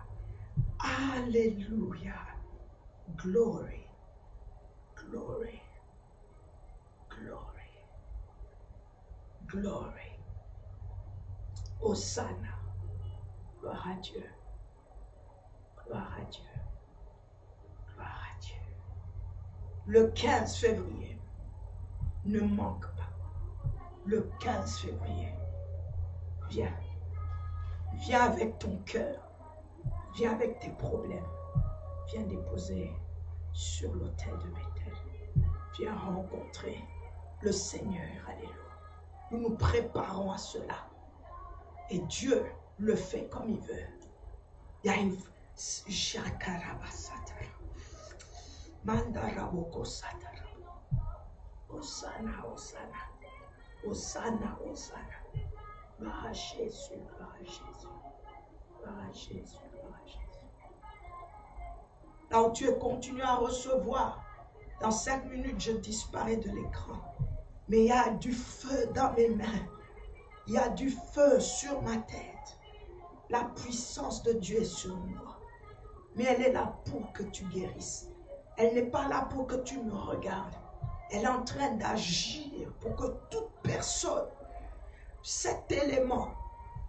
Hallelujah. Glory. Glory. Glory. Glory. Hosanna. Gloire à Dieu. Gloire à Dieu. Gloire à Dieu. Le 15 février, ne manque pas. Le 15 février, viens. Viens avec ton cœur. Viens avec tes problèmes. Viens déposer sur l'autel de Bethel. Viens rencontrer le Seigneur. Alléluia. Nous nous préparons à cela. Et Dieu le fait comme il veut. Il y a une... Mandaraboko Satara. Hosanna, Hosanna. Hosanna, Hosanna. Gloire à Jésus, gloire à Jésus. Gloire à Jésus, gloire à Jésus. Là où tu es, continue à recevoir. Dans 5 minutes, je disparais de l'écran. Mais il y a du feu dans mes mains. Il y a du feu sur ma tête. La puissance de Dieu est sur moi. Mais elle est là pour que tu guérisses. Elle n'est pas là pour que tu me regardes. Elle est en train d'agir pour que toute personne, cet élément,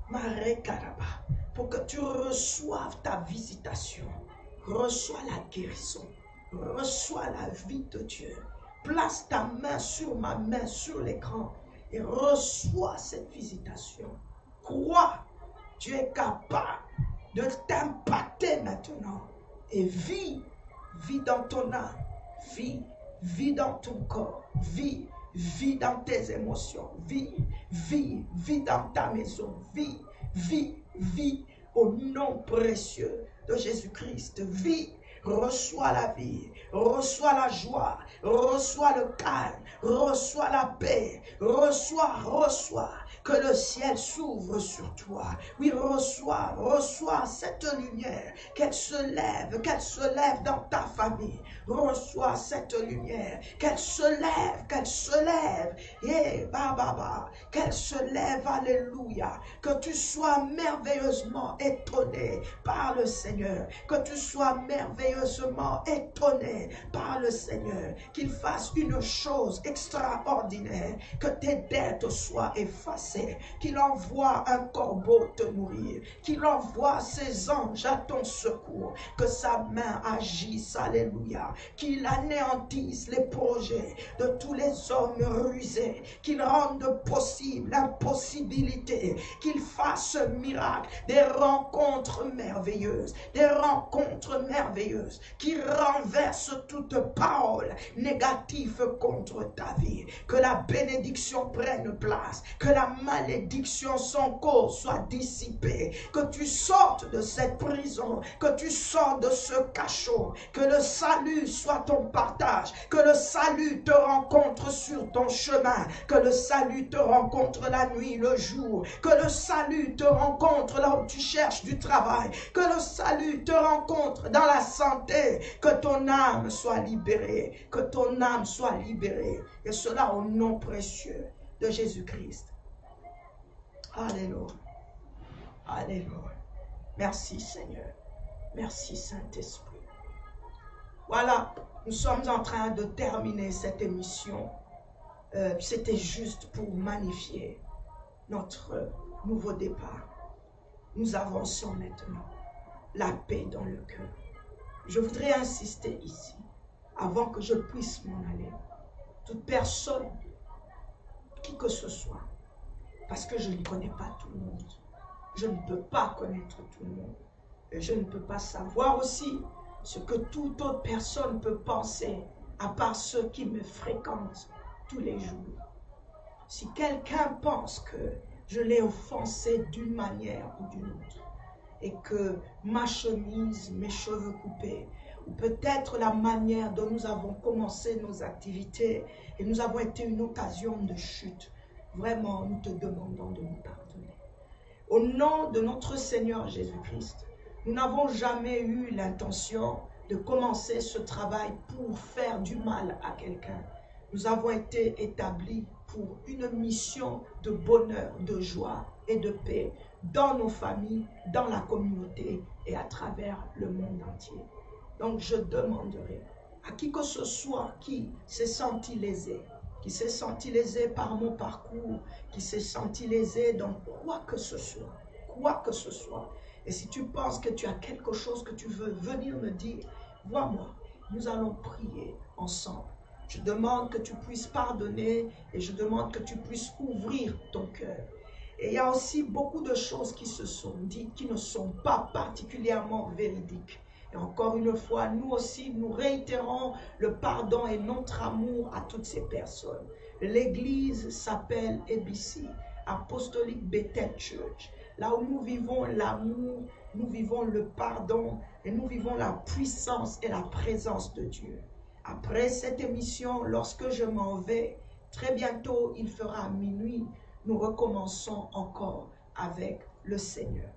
Marekaraba, pour que tu reçoives ta visitation. Reçois la guérison. Reçois la vie de Dieu. Place ta main sur ma main, sur l'écran, et reçois cette visitation. Crois, tu es capable de t'impacter maintenant. Et vis dans ton âme, vis dans ton corps, vis dans tes émotions, vis dans ta maison, vis au nom précieux de Jésus-Christ, vis. Reçois la vie, reçois la joie, reçois le calme, reçois la paix, reçois, que le ciel s'ouvre sur toi. Oui, reçois cette lumière, qu'elle se lève dans ta famille. Reçois cette lumière, qu'elle se lève, qu'elle se lève, alléluia. Que tu sois merveilleusement étonné par le Seigneur, que tu sois merveilleusement étonné par le Seigneur, qu'il fasse une chose extraordinaire, que tes dettes soient effacées, qu'il envoie un corbeau te nourrir, qu'il envoie ses anges à ton secours, que sa main agisse, alléluia, qu'il anéantisse les projets de tous les hommes rusés, qu'il rende possible l'impossibilité, qu'il fasse miracle, des rencontres merveilleuses, qui renverse toute parole négative contre ta vie, que la bénédiction prenne place, que la malédiction sans cause soit dissipée, que tu sortes de cette prison, que tu sortes de ce cachot, que le salut soit ton partage, que le salut te rencontre sur ton chemin, que le salut te rencontre la nuit, le jour, que le salut te rencontre là où tu cherches du travail, que le salut te rencontre dans la santé, que ton âme soit libérée, et cela au nom précieux de Jésus-Christ. Alléluia, alléluia. Merci Seigneur, merci Saint-Esprit. Voilà, nous sommes en train de terminer cette émission. C'était juste pour magnifier notre nouveau départ. Nous avançons maintenant. La paix dans le cœur. Je voudrais insister ici, avant que je puisse m'en aller. Toute personne, qui que ce soit, parce que je ne connais pas tout le monde. Je ne peux pas connaître tout le monde. Et je ne peux pas savoir aussi ce que toute autre personne peut penser, à part ceux qui me fréquentent tous les jours. Si quelqu'un pense que je l'ai offensé d'une manière ou d'une autre, et que ma chemise, mes cheveux coupés, ou peut-être la manière dont nous avons commencé nos activités, et nous avons été une occasion de chute, vraiment, nous te demandons de nous pardonner. Au nom de notre Seigneur Jésus-Christ, nous n'avons jamais eu l'intention de commencer ce travail pour faire du mal à quelqu'un. Nous avons été établis pour une mission de bonheur, de joie et de paix dans nos familles, dans la communauté et à travers le monde entier. Donc je demanderai à qui que ce soit qui s'est senti lésé, qui s'est senti lésé par mon parcours, qui s'est senti lésé dans quoi que ce soit. Et si tu penses que tu as quelque chose que tu veux venir me dire, vois-moi, nous allons prier ensemble. Je demande que tu puisses pardonner et je demande que tu puisses ouvrir ton cœur. Et il y a aussi beaucoup de choses qui se sont dites qui ne sont pas particulièrement véridiques. Et encore une fois, nous aussi, nous réitérons le pardon et notre amour à toutes ces personnes. L'église s'appelle ABC, Apostolic Bethel Church. Là où nous vivons l'amour, nous vivons le pardon et nous vivons la puissance et la présence de Dieu. Après cette émission, lorsque je m'en vais, très bientôt, il fera minuit, nous recommençons encore avec le Seigneur.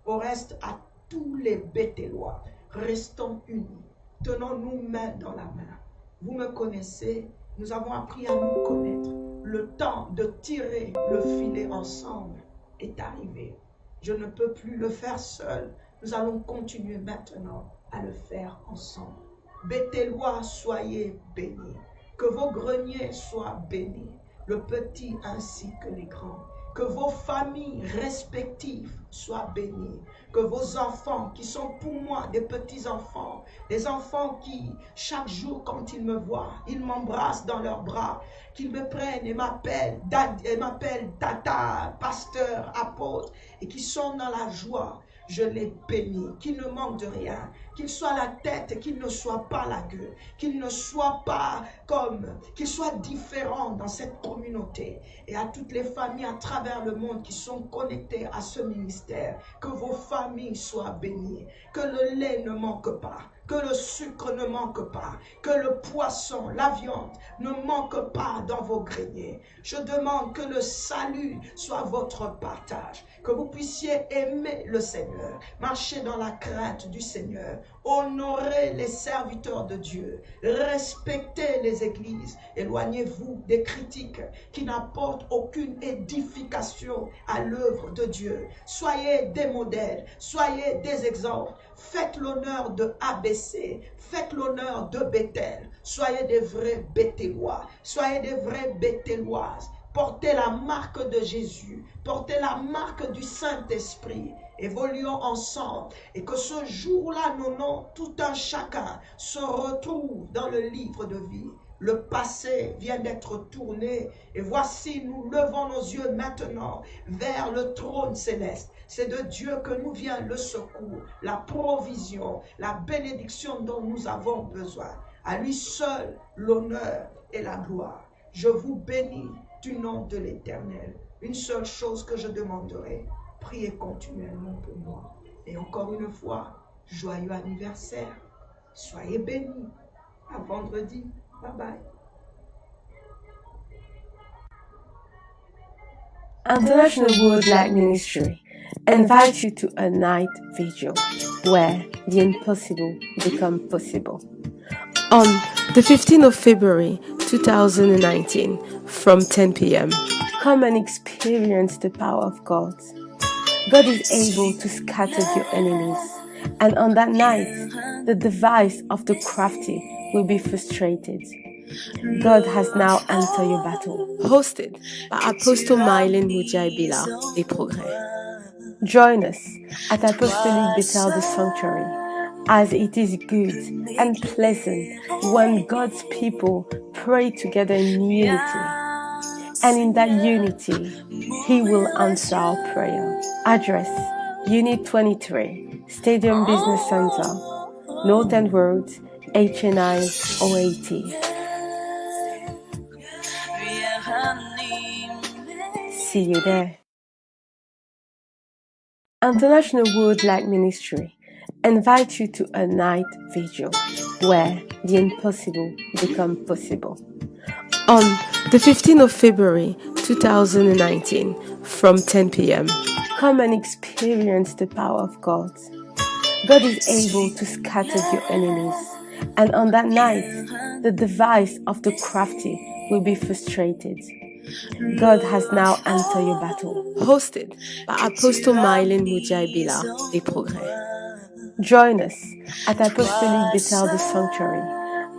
Au reste, à tous les Béthélois, restons unis, tenons-nous main dans la main. Vous me connaissez, nous avons appris à nous connaître. Le temps de tirer le filet ensemble est arrivé. Je ne peux plus le faire seul. Nous allons continuer maintenant à le faire ensemble. Béthélois, soyez bénis. Que vos greniers soient bénis, le petit ainsi que les grands. Que vos familles respectives soient bénies. Que vos enfants qui sont pour moi des petits-enfants, des enfants qui, chaque jour quand ils me voient, ils m'embrassent dans leurs bras, qu'ils me prennent et m'appellent tata, pasteur, apôtre, et qui sont dans la joie. Je les bénis, qu'ils ne manquent de rien, qu'ils soient la tête et qu'ils ne soient pas la queue, qu'ils ne soient pas qu'ils soient différents dans cette communauté. Et à toutes les familles à travers le monde qui sont connectées à ce ministère, que vos familles soient bénies, que le lait ne manque pas, que le sucre ne manque pas, que le poisson, la viande ne manque pas dans vos greniers. Je demande que le salut soit votre partage, que vous puissiez aimer le Seigneur, marcher dans la crainte du Seigneur, honorer les serviteurs de Dieu, respecter les églises, éloignez-vous des critiques qui n'apportent aucune édification à l'œuvre de Dieu. Soyez des modèles, soyez des exemples. Faites l'honneur de ABC, faites l'honneur de Bethel. Soyez des vrais Béthélois, soyez des vraies Béthéloises. Portez la marque de Jésus, portez la marque du Saint-Esprit. Évoluons ensemble et que ce jour-là, nos noms, tout un chacun, se retrouvent dans le livre de vie. Le passé vient d'être tourné et voici, nous levons nos yeux maintenant vers le trône céleste. C'est de Dieu que nous vient le secours, la provision, la bénédiction dont nous avons besoin. À lui seul l'honneur et la gloire. Je vous bénis du nom de l'Éternel. Une seule chose que je demanderai, priez continuellement pour moi. Et encore une fois, joyeux anniversaire. Soyez bénis. À vendredi. Bye bye. International World Light Ministry invites you to a night vigil where the impossible becomes possible. On the 15th of February 2019 from 10 p.m. Come and experience the power of God. God is able to scatter your enemies, and on that night, the device of the crafty will be frustrated. God has now entered your battle. Hosted by Apostle Mylène Mudiaï-Bila des Progrès. Join us at Apostolic Bethel the Sanctuary, as it is good and pleasant when God's people pray together in unity. And in that unity, He will answer our prayer. Address: Unit 23, Stadium Business Center, North End Road, HNI 080. See you there. International World Light Ministry invites you to a night vigil where the impossible becomes possible. On the 15th of February 2019 from 10 p.m. Come and experience the power of God. God is able to scatter your enemies, and on that night, the device of the crafty will be frustrated. God has now entered your battle. Hosted by Apostle Mylène Mudiaï-Bila des Progrès. Join us at Apostolic Bethel the Sanctuary,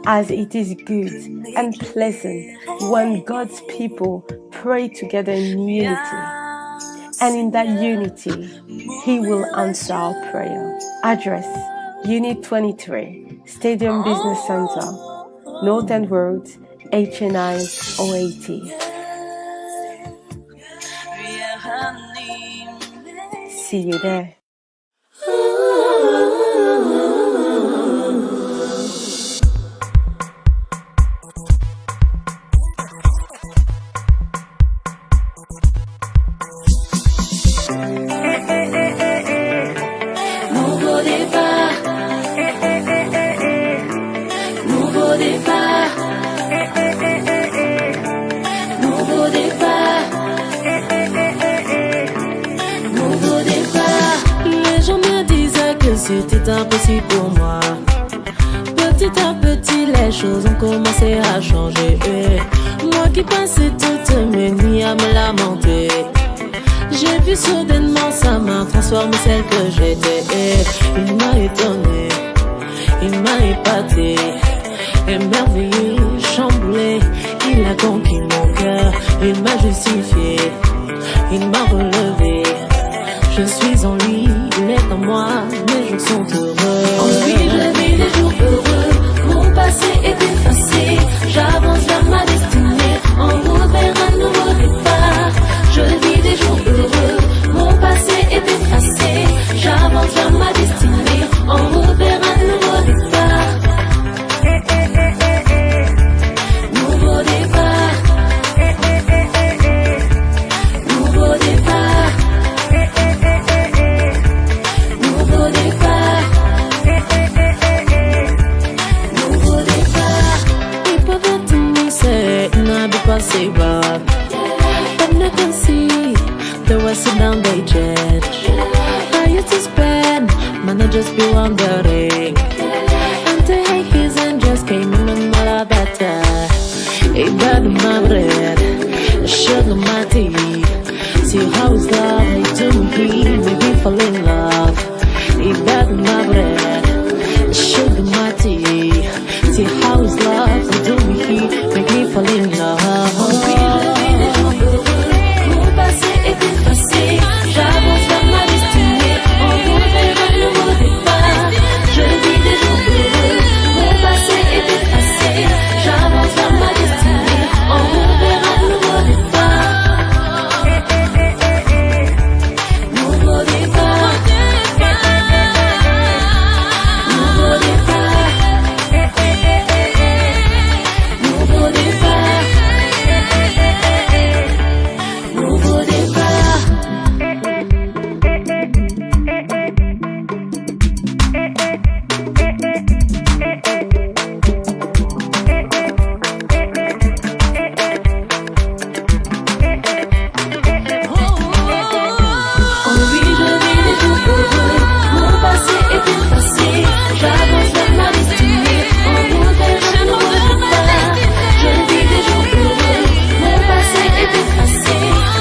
as it is good and pleasant when God's people pray together in unity. And in that unity, He will answer our prayer. Address: Unit 23, Stadium Business Center, North End Road, HNI 080. See you there. Nouveau Nouveau départ. Nouveau départ. Nouveau départ. Les gens me disaient que c'était impossible pour moi. Petit à petit, les choses ont commencé à changer. Moi qui passais toutes mes nuits à me lamenter, j'ai vu soudainement sa main transformer celle que j'étais. Il m'a étonné, il m'a épaté, émerveillé, chamboulé. Il a conquis mon cœur, il m'a justifié, il m'a relevé. Je suis en lui, il est en moi, mes jours sont heureux. En lui, je vis des jours heureux, mon passé est effacé. J'avance vers ma destinée, en route vers un nouveau départ. Je vis des jours heureux, mon passé est effacé. J'avance vers ma destinée, en route vers un nouveau départ. Nouveau départ. Nouveau départ. Nouveau départ. Nouveau départ. Ils peuvent tenir, c'est impossible. But I can see the west down they judge. I used to spend, man, I just be wondering. Until his and just came in and all of better. He got my bread, sugar my tea. See how his love me to me, make me fall in love. He got my bread, sugar my tea. See how his love me to me, make me fall in love. Mon passé est effacé, j'avance vers ma destinée, en route vers un nouveau départ. Je vis des jours heureux, mon passé est effacé, j'avance vers ma destinée, en route vers un nouveau départ. Nouveau départ. Nouveau départ. Nouveau départ. Nouveau départ. En lui, je vis des jours heureux, mon passé est effacé. J'avance vers ma destinée, en route vers un nouveau départ. Je vis des jours heureux, mon passé est effacé.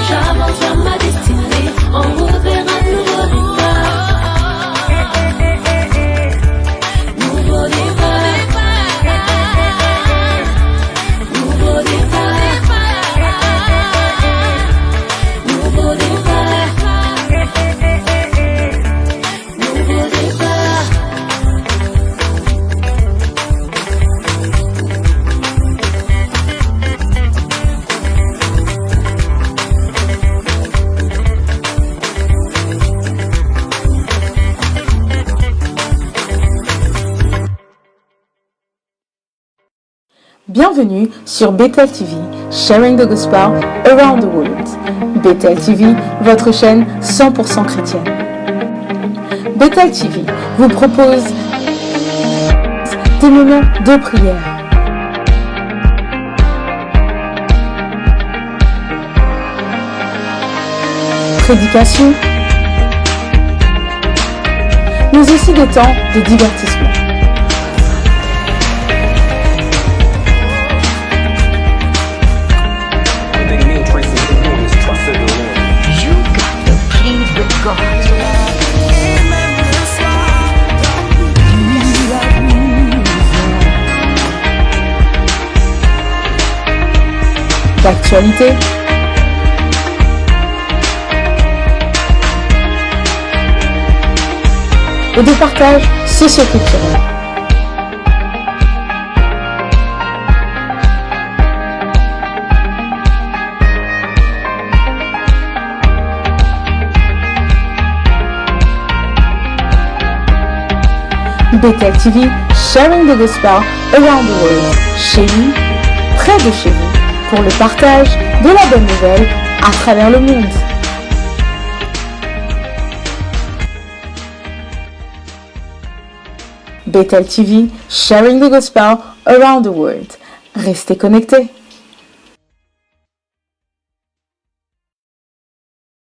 J'avance vers ma destinée, en route vers un nouveau départ. Nouveau départ. Nouveau départ. Nouveau départ. Nouveau départ. Bienvenue sur Bethel TV, Sharing the Gospel Around the World. Bethel TV, votre chaîne 100% chrétienne. Bethel TV vous propose des moments de prière, prédication, mais aussi des temps de divertissement. D'actualité, et de partage socio-culturel. Bethel TV, Sharing the Gospel Around the World. Chez vous, près de chez vous, pour le partage de la bonne nouvelle à travers le monde. Bethel TV, sharing the gospel around the world. Restez connectés.